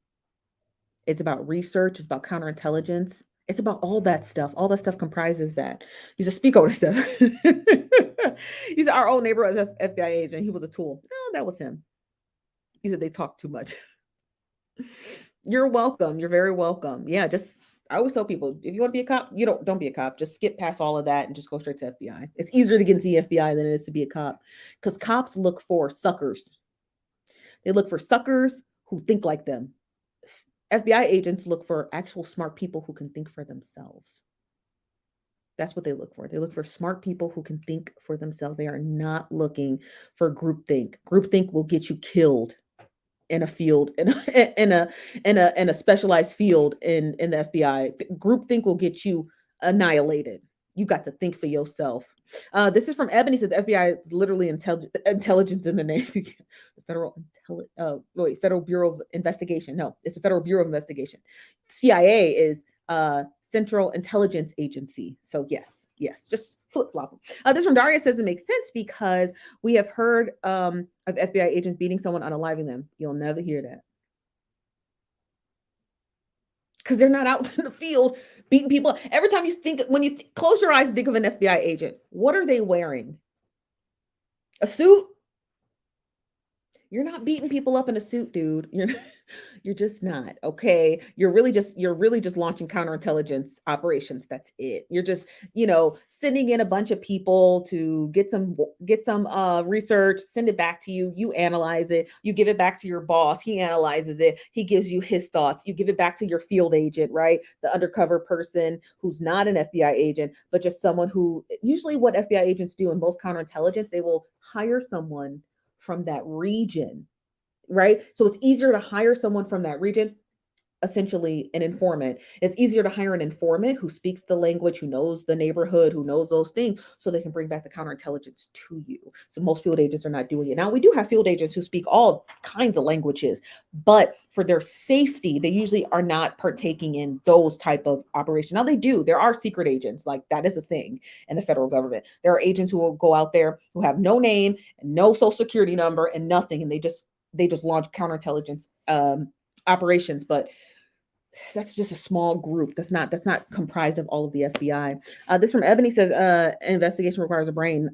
It's about research. It's about counterintelligence. It's about all that stuff. All that stuff comprises that. He's a speak over stuff. He's our old neighbor as an FBI agent. He was a tool. No, that was him. He said they talk too much. You're welcome. You're very welcome. Yeah, I always tell people, if you want to be a cop, don't be a cop. Just skip past all of that and just go straight to FBI. It's easier to get into the FBI than it is to be a cop, because cops look for suckers. They look for suckers who think like them. FBI agents look for actual smart people who can think for themselves. That's what they look for. They look for smart people who can think for themselves. They are not looking for groupthink. Groupthink will get you killed in a field, in a specialized field in the FBI. Groupthink will get you annihilated. You got to think for yourself. This is from Ebony. Says the FBI is literally intelligence in the name. The Federal Bureau of Investigation. No, it's the Federal Bureau of Investigation. CIA is Central Intelligence Agency. So yes, just flip flop. This from Daria says it makes sense because we have heard of FBI agents beating someone, unaliving them. You'll never hear that because they're not out in the field beating people. Every time you think, when you close your eyes and think of an FBI agent, what are they wearing? A suit? You're not beating people up in a suit, dude. You're just not. Okay. You're really just launching counterintelligence operations. That's it. You're just, sending in a bunch of people to get some research, send it back to you. You analyze it. You give it back to your boss. He analyzes it. He gives you his thoughts. You give it back to your field agent, right? The undercover person who's not an FBI agent, but just someone who, usually what FBI agents do in most counterintelligence, they will hire someone from that region, right? So it's easier to hire someone from that region, essentially an informant. It's easier to hire an informant who speaks the language, who knows the neighborhood, who knows those things, so they can bring back the counterintelligence to you. So most field agents are not doing it. Now, we do have field agents who speak all kinds of languages, but for their safety, they usually are not partaking in those type of operations. Now, they do. There are secret agents. Like, that is a thing in the federal government. There are agents who will go out there who have no name and no social security number and nothing, and they just launch counterintelligence operations. But that's just a small group. That's not comprised of all of the FBI. This from Ebony says, investigation requires a brain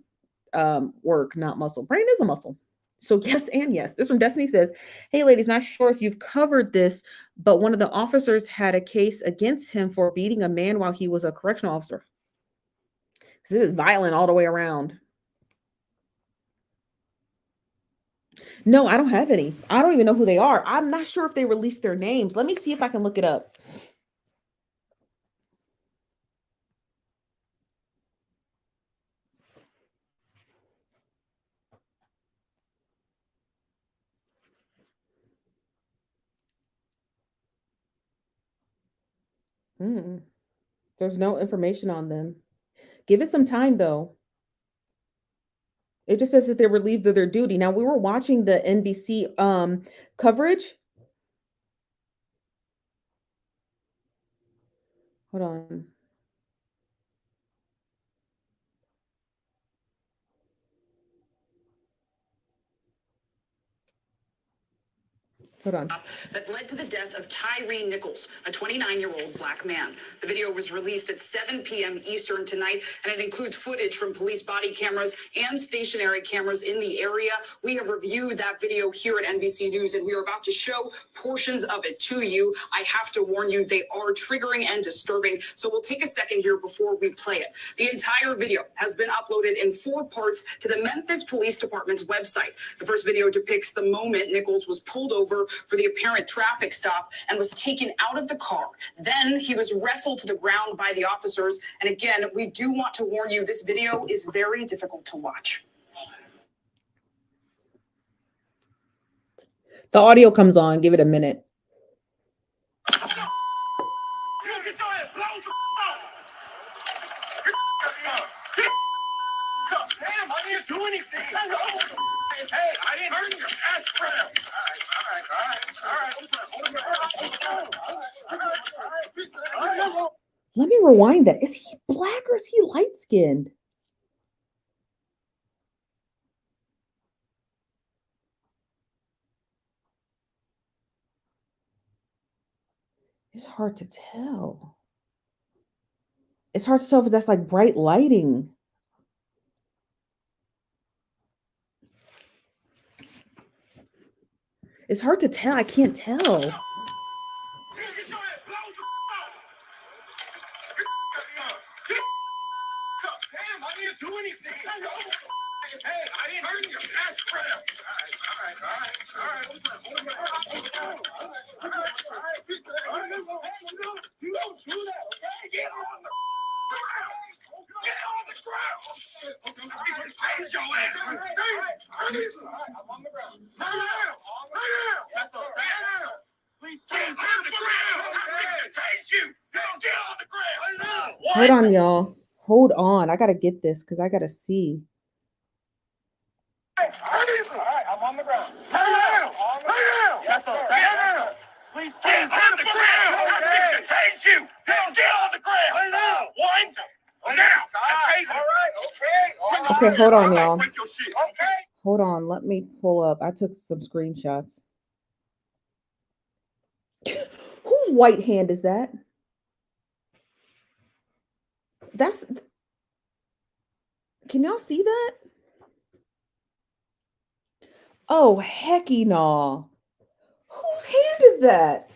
work, not muscle. Brain is a muscle. So yes and yes. This from Destiny says, hey ladies, not sure if you've covered this, but one of the officers had a case against him for beating a man while he was a correctional officer. So it is violent all the way around. No, I don't have any. I don't even know who they are. I'm not sure if they released their names. Let me see if I can look it up. There's no information on them. Give it some time, though. It just says that they were relieved of their duty. Now, we were watching the NBC coverage. Hold on. Hold on. That led to the death of Tyre Nichols, a 29-year-old black man. The video was released at 7 p.m. Eastern tonight, and it includes footage from police body cameras and stationary cameras in the area. We have reviewed that video here at NBC News, and we are about to show portions of it to you. I have to warn you, they are triggering and disturbing, so we'll take a second here before we play it. The entire video has been uploaded in 4 parts to the Memphis Police Department's website. The first video depicts the moment Nichols was pulled over for the apparent traffic stop and was taken out of the car. Then he was wrestled to the ground by the officers. And again, we do want to warn you, this video is very difficult to watch. The audio comes on. Give it a minute. Damn, I didn't do anything. Hey, I didn't hurt you. Ask for him. All right. Let me rewind that. Is he black or is he light skinned? It's hard to tell. It's hard to tell if that's like bright lighting. It's hard to tell. I can't tell. Damn, I didn't do anything. Hey, I didn't hurt you. Ask for him. All right. You don't do that, okay? Get on the ground. Get on the ground. Raise your ass. I'm on the ground. That's the Please stay on the ground. Take you. Get on the ground. Hold on, y'all. Hold on. I gotta get this because I gotta see. All right, I'm on the ground. That's the Please stay on the ground. Take you. Get on the ground. One. Now. All right. Okay, hold on, y'all. Quit your shit. Okay. Hold on. Let me pull up. I took some screenshots. Whose white hand is that? That's. Can y'all see that? Oh, hecky no. Whose hand is that?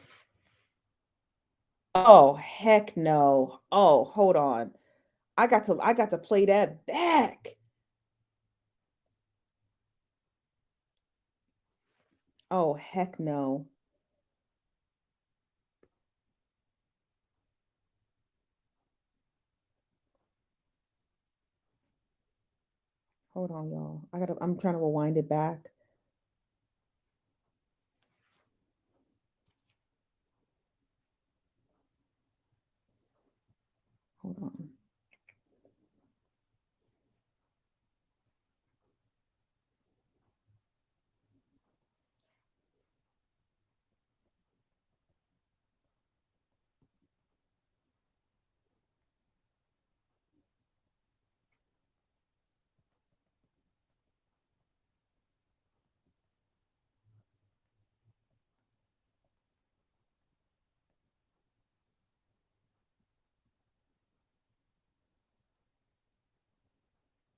Oh, heck no. Oh, hold on. I got to play that back. Oh, heck no. Hold on, y'all. I'm trying to rewind it back. Hold on.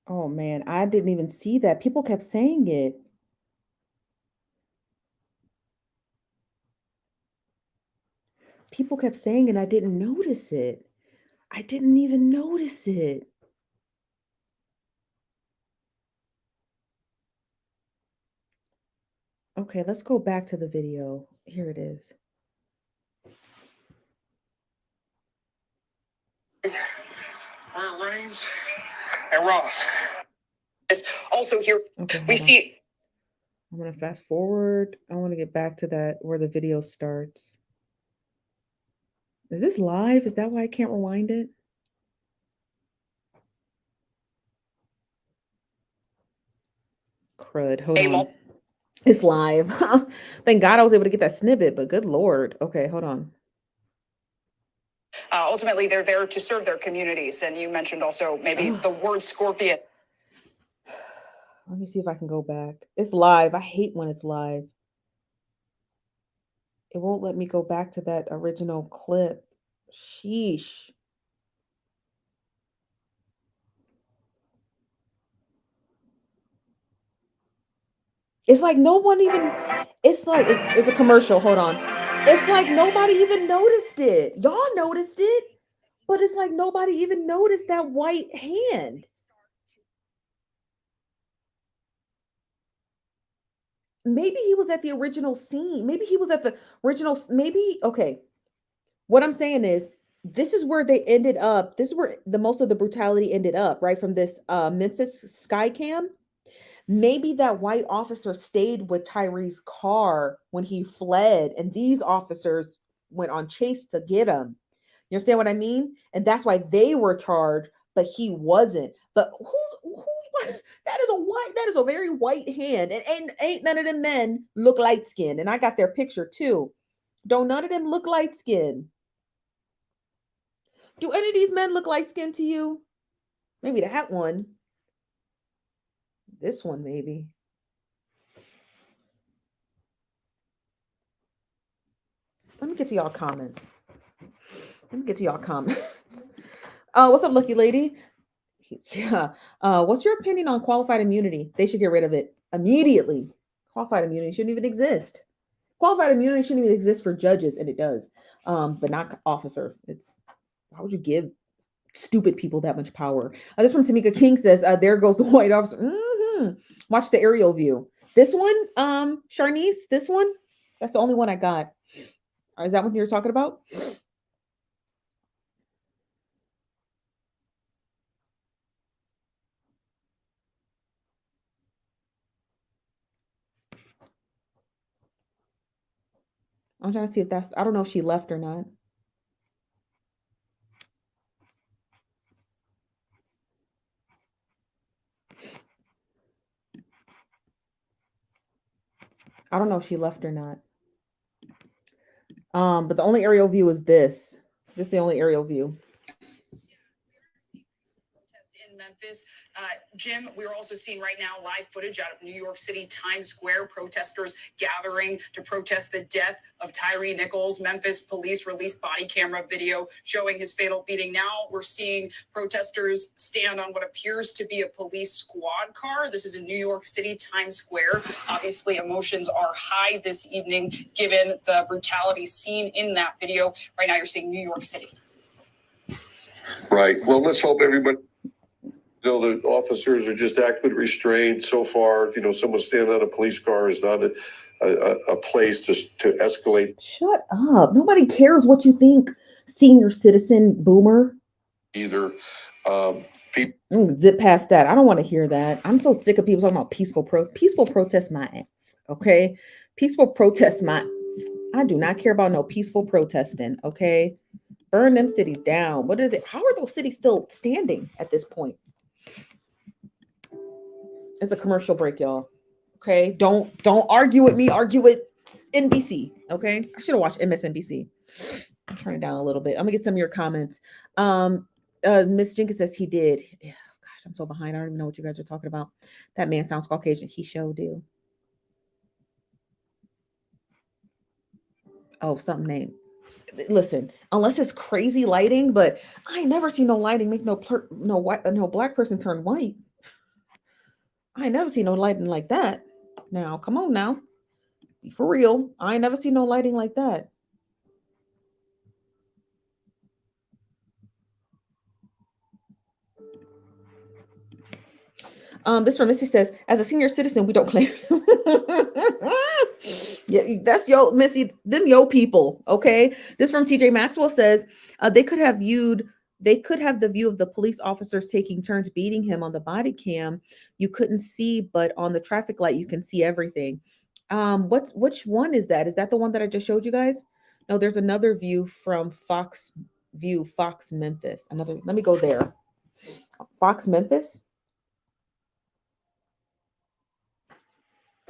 Oh man, I didn't even see that. People kept saying it. People kept saying it, and I didn't notice it. I didn't even notice it. Okay, let's go back to the video. Here it is. Where it rains and Ross. Also here, Okay, hold we on. see I'm gonna fast forward. I want to get back to that where the video starts. Is this live? Is that why I can't rewind it? Crud. Hold on. It's live. Thank God I was able to get that snippet, but good Lord. Okay, hold on. ultimately they're there to serve their communities. And you mentioned also maybe the word scorpion. Let me see if I can go back. It's live. I hate when it's live. It won't let me go back to that original clip. Sheesh. It's like no one even, it's like, it's a commercial. Hold on. It's like nobody even noticed it. Y'all noticed it, but it's like nobody even noticed that white hand. maybe he was at the original scene. Maybe he was at the original. Maybe okay. What I'm saying is, this is where they ended up. This is where the most of the brutality ended up, right? From this Memphis sky cam. Maybe that white officer stayed with Tyree's car when he fled, and these officers went on chase to get him. You understand what I mean? And that's why they were charged, but he wasn't. But who's that is a white, that is a very white hand. And ain't none of them men look light skinned. And I got their picture too. Don't none of them look light skinned. Do any of these men look light skinned to you? Maybe that one. This one, maybe. Let me get to y'all comments. Let me get to y'all comments. What's up, lucky lady? Yeah. What's your opinion on qualified immunity? They should get rid of it immediately. Qualified immunity shouldn't even exist. Qualified immunity shouldn't even exist for judges, and it does, but not officers. It's why would you give stupid people that much power? This from Tamika King says, "There goes the white officer." Watch the aerial view. This one, Sharnice. This one. That's the only one I got. Is that what you're talking about? I'm trying to see if that's. I don't know if she left or not. I don't know if she left or not. But the only aerial view is this. This is the only aerial view. In Memphis. Jim, we're also seeing right now live footage out of New York City, Times Square, protesters gathering to protest the death of Tyre Nichols. Memphis police released body camera video showing his fatal beating. Now we're seeing protesters stand on what appears to be a police squad car. This is in New York City, Times Square. Obviously, emotions are high this evening given the brutality seen in that video. Right now, you're seeing New York City. Right. Well, let's hope everybody. The officers are just acting with restraint so far. Someone standing on a police car is not a place to escalate. Shut up. Nobody cares what you think, senior citizen boomer. Either. Zip past that. I don't want to hear that. I'm so sick of people talking about peaceful protest my ass. Okay. Peaceful protest my. I do not care about no peaceful protesting. Okay. Burn them cities down. What is it? How are those cities still standing at this point? It's a commercial break, y'all. Okay, don't argue with me. Argue with NBC. Okay, I should have watched MSNBC. I'll turn it down a little bit. I'm gonna get some of your comments. Miss Jenkins says he did. Gosh, I'm so behind. I don't even know what you guys are talking about. That man sounds Caucasian. He sure do. Oh, something named. Listen, unless it's crazy lighting, but I ain't never seen no lighting make no black person turn white. I ain't never seen no lighting like that. Now, come on now. Be for real. I ain't never seen no lighting like that. This from Missy says, as a senior citizen, we don't claim. Yeah, that's yo, Missy, them yo people. Okay. This from TJ Maxwell says, they could have the view of the police officers taking turns beating him on the body cam. You couldn't see, but on the traffic light, you can see everything. Which one is that? Is that the one that I just showed you guys? No, there's another view from Fox Memphis. Let me go there. Fox Memphis.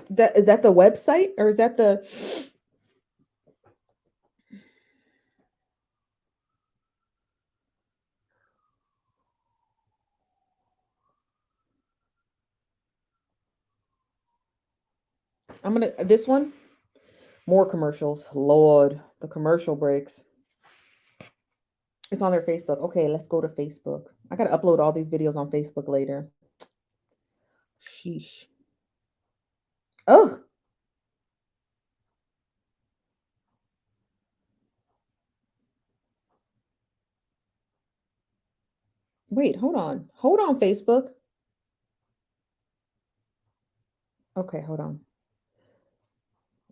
Is that the website or is that the this one? More commercials. Lord, the commercial breaks. It's on their Facebook. Okay, let's go to Facebook. I gotta upload all these videos on Facebook later. Sheesh. Oh. Wait, hold on. Hold on, Facebook. Okay, hold on.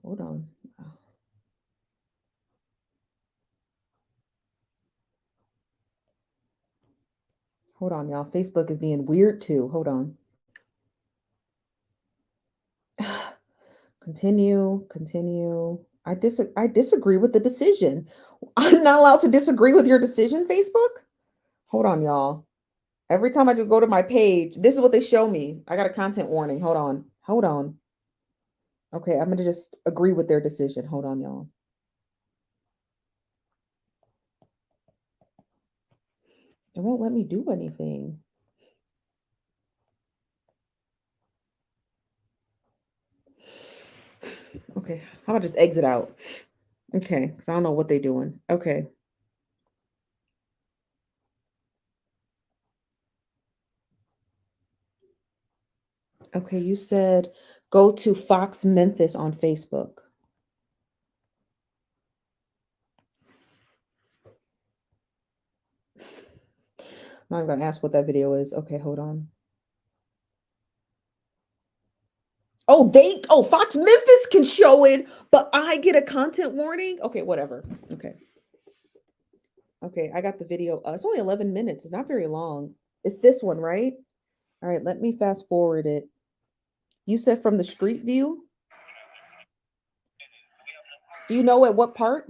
Hold on. Hold on, y'all. Facebook is being weird too. Hold on. Continue. I disagree with the decision. I'm not allowed to disagree with your decision, Facebook? Hold on, y'all. Every time I do go to my page, this is what they show me. I got a content warning. Hold on. Hold on. Okay, I'm gonna just agree with their decision. Hold on, y'all. It won't let me do anything. Okay, how about just exit out? Okay, because I don't know what they're doing. Okay. Okay, you said go to Fox Memphis on Facebook. I'm not gonna ask what that video is. Okay, hold on. Oh, Fox Memphis can show it, but I get a content warning. Okay, whatever. Okay. Okay, I got the video. It's only 11 minutes. It's not very long. It's this one, right? All right, let me fast forward it. You said from the street view? Do you know at what part?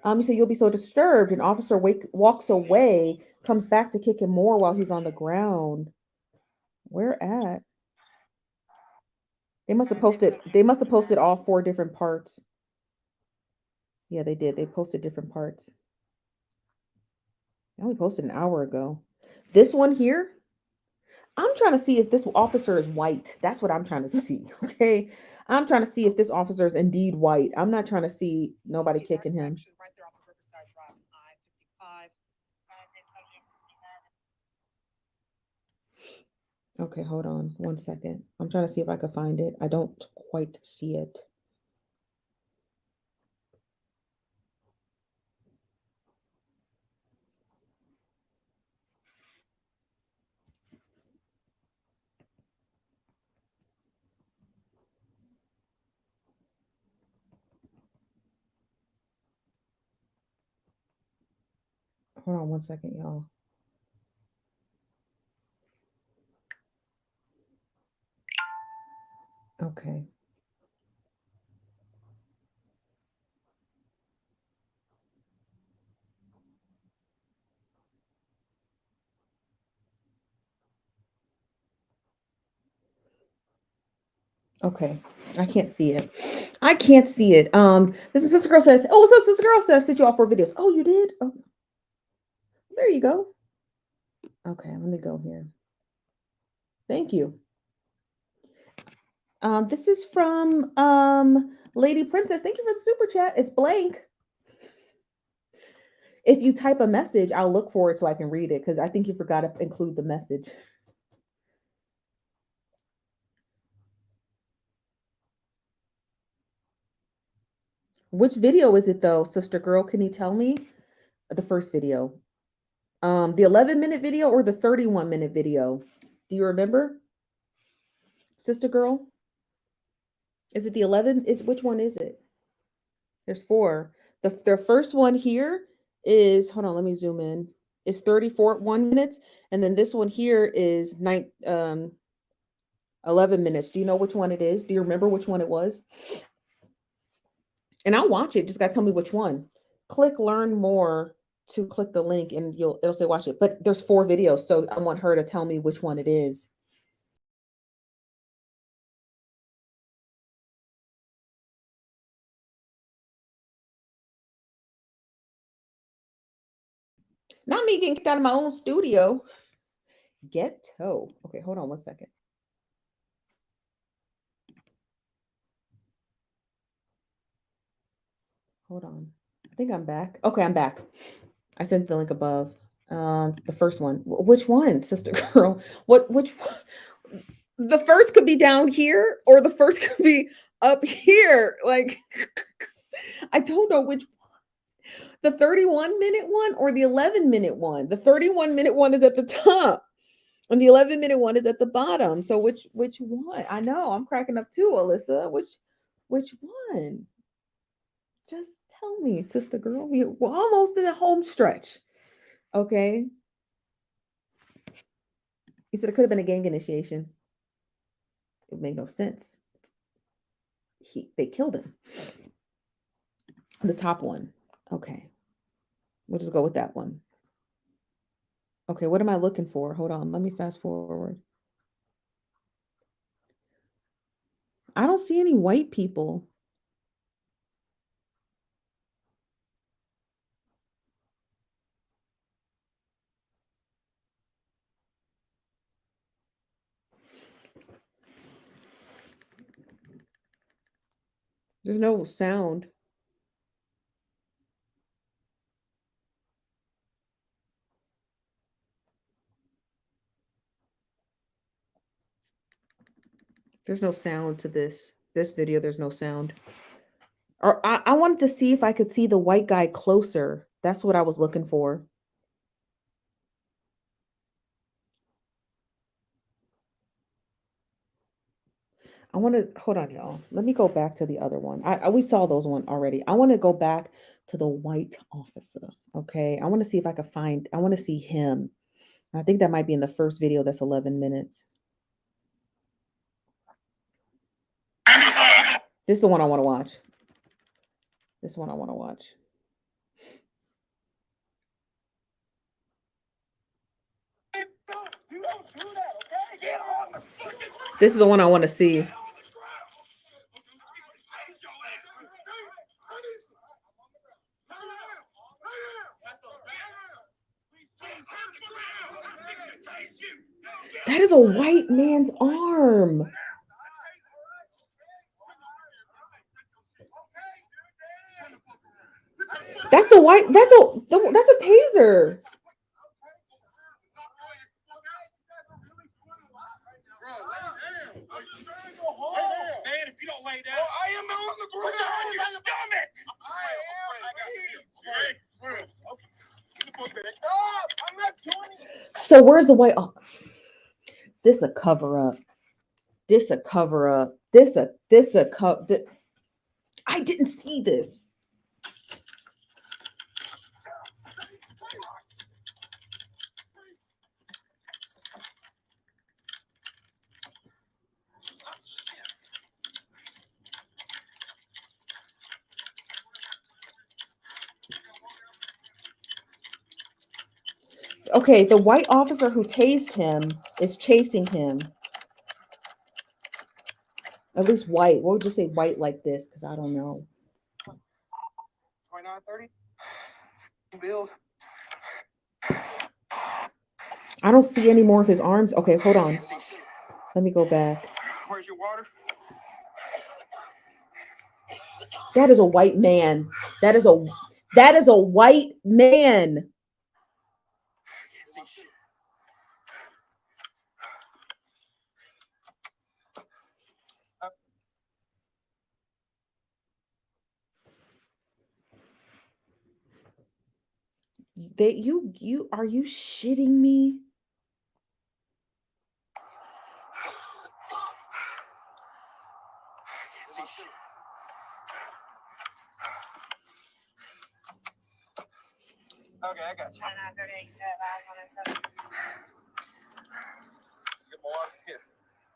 You said you'll be so disturbed. An officer walks away, comes back to kick him more while he's on the ground. Where at? They must have posted all 4 different parts. Yeah, they did. They posted different parts. I only posted an hour ago. This one here, I'm trying to see if this officer is white. That's what I'm trying to see. Okay. I'm trying to see if this officer is indeed white. I'm not trying to see nobody kicking him. Okay, hold on 1 second. I'm trying to see if I can find it. I don't quite see it. Hold on 1 second, y'all. Okay. Okay. I can't see it. I can't see it. This is Sister Girl says, oh, what's up, Sister Girl says, sent you all 4 videos. Oh, you did? Oh, there you go. Okay, let me go here. Thank you. This is from Lady Princess. Thank you for the super chat. It's blank. If you type a message, I'll look for it so I can read it because I think you forgot to include the message. Which video is it though, Sister Girl? Can you tell me? The first video. The 11-minute video or the 31-minute video? Do you remember? Sister Girl? Is it the 11? Which one is it? There's 4. The first one here is, hold on, let me zoom in. It's 1 minutes, and then this one here is 11 minutes. Do you know which one it is? Do you remember which one it was? And I'll watch it. Just gotta tell me which one. Click learn more to click the link, and it'll say watch it. But there's 4 videos, so I want her to tell me which one it is. Not me getting kicked out of my own studio. Ghetto. Okay, hold on 1 second. Hold on. I think I'm back. Okay, I'm back. I sent the link above. The first one. Which one, Sister Girl? Which one? The first could be down here, or the first could be up here. Like, I don't know which. The 31-minute one or the 11-minute one? The 31-minute one is at the top. And the 11-minute one is at the bottom. So which one? I know I'm cracking up too, Alyssa. Which one? Just tell me, sister girl. We're almost in the home stretch. Okay. He said it could have been a gang initiation. It made no sense. They killed him. The top one. Okay. We'll just go with that one. Okay, what am I looking for? Hold on. Let me fast forward. I don't see any white people. There's no sound. There's no sound to this video. There's no sound. Or I wanted to see if I could see the white guy closer. That's what I was looking for. I want to hold on, y'all. Let me go back to the other one. We saw those one already. I want to go back to the white officer. Okay. I want to see if I could find, I want to see him. I think that might be in the first video. That's 11 minutes. This is the one I want to watch. This one I want to watch. This is the one I want to see. That is a white man's arm. That's the white. That's a taser. Man, if you don't lay down, I am on the ground. Put your hand on your stomach. I'm not doing it. So where's the white? Oh, this a cover up. This a cover up. This a cup. I didn't see this. Okay, the white officer who tased him is chasing him. At least white. We'll just say white like this because I don't know. 29:30. Build. I don't see any more of his arms. Okay, hold on. Let me go back. Where's your water? That is a white man. That is a white man. You are you shitting me? Okay, I got you. Get more water? Here.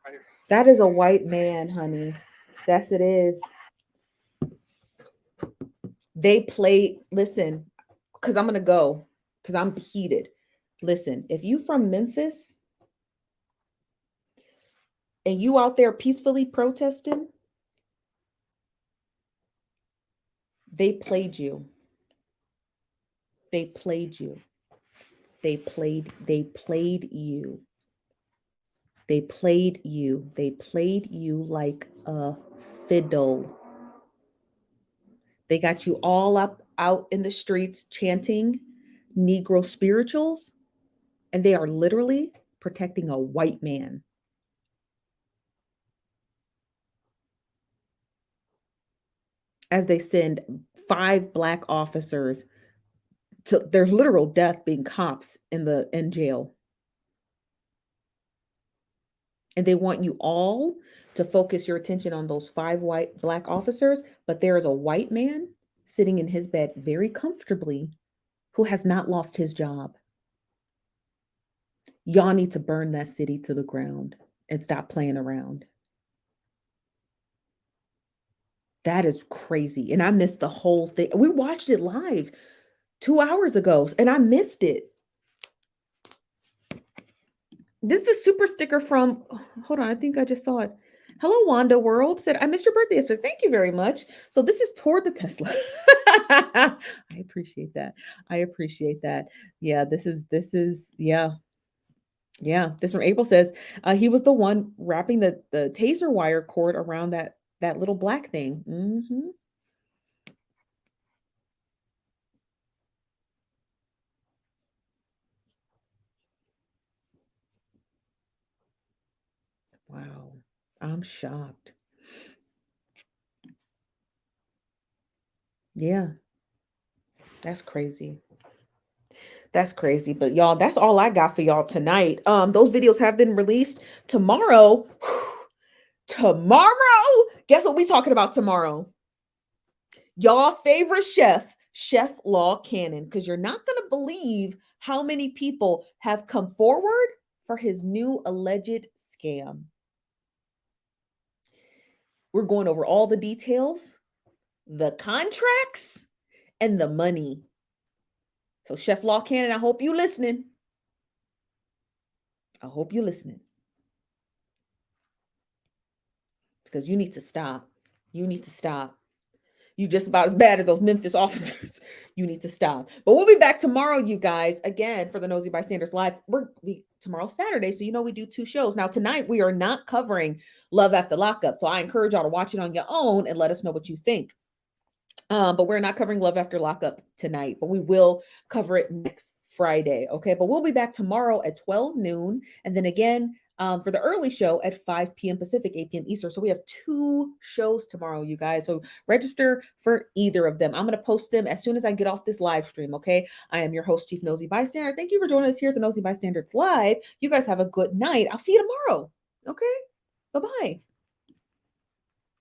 Right here. That is a white man, honey. Yes, it is. They play, listen, because I'm going to go, because I'm heated. Listen, if you from Memphis and you out there peacefully protesting, they played you. They played you. They played you. They played you. They played you like a fiddle. They got you all up out in the streets chanting Negro spirituals, and they are literally protecting a white man. As they send 5 black officers to their literal death being cops in jail. And they want you all to focus your attention on those 5 black officers, but there is a white man sitting in his bed very comfortably who has not lost his job. Y'all need to burn that city to the ground and stop playing around. That is crazy. And I missed the whole thing. We watched it live 2 hours ago and I missed it. This is a super sticker from, hold on, I think I just saw it. Hello, Wanda World said, I missed your birthday yesterday. Thank you very much. So this is toward the Tesla. I appreciate that. I appreciate that. Yeah, this is, yeah. Yeah. This from April says, he was the one wrapping the taser wire cord around that little black thing. Mm-hmm. Wow. I'm shocked. Yeah. That's crazy. That's crazy. But y'all, that's all I got for y'all tonight. Those videos have been released tomorrow. Tomorrow, guess what we talking about tomorrow? Y'all favorite chef, Chef Law Cannon, because you're not going to believe how many people have come forward for his new alleged scam. We're going over all the details, the contracts, and the money. So Chef Law Cannon, I hope you listening. I hope you're listening. Because you need to stop. You need to stop. You just about as bad as those Memphis officers. You need to stop. But we'll be back tomorrow, you guys, again, for the Nosy Bystanders Live. Tomorrow's Saturday, so you know we do 2 shows. Now, tonight, we are not covering Love After Lockup, so I encourage y'all to watch it on your own and let us know what you think. But we're not covering Love After Lockup tonight, but we will cover it next Friday, okay? But we'll be back tomorrow at 12 noon, and then again, for the early show at 5 p.m. Pacific, 8 p.m. Eastern. So we have 2 shows tomorrow, you guys. So register for either of them. I'm going to post them as soon as I get off this live stream, okay? I am your host, Chief Nosy Bystander. Thank you for joining us here at the Nosy Bystanders Live. You guys have a good night. I'll see you tomorrow, okay? Bye-bye.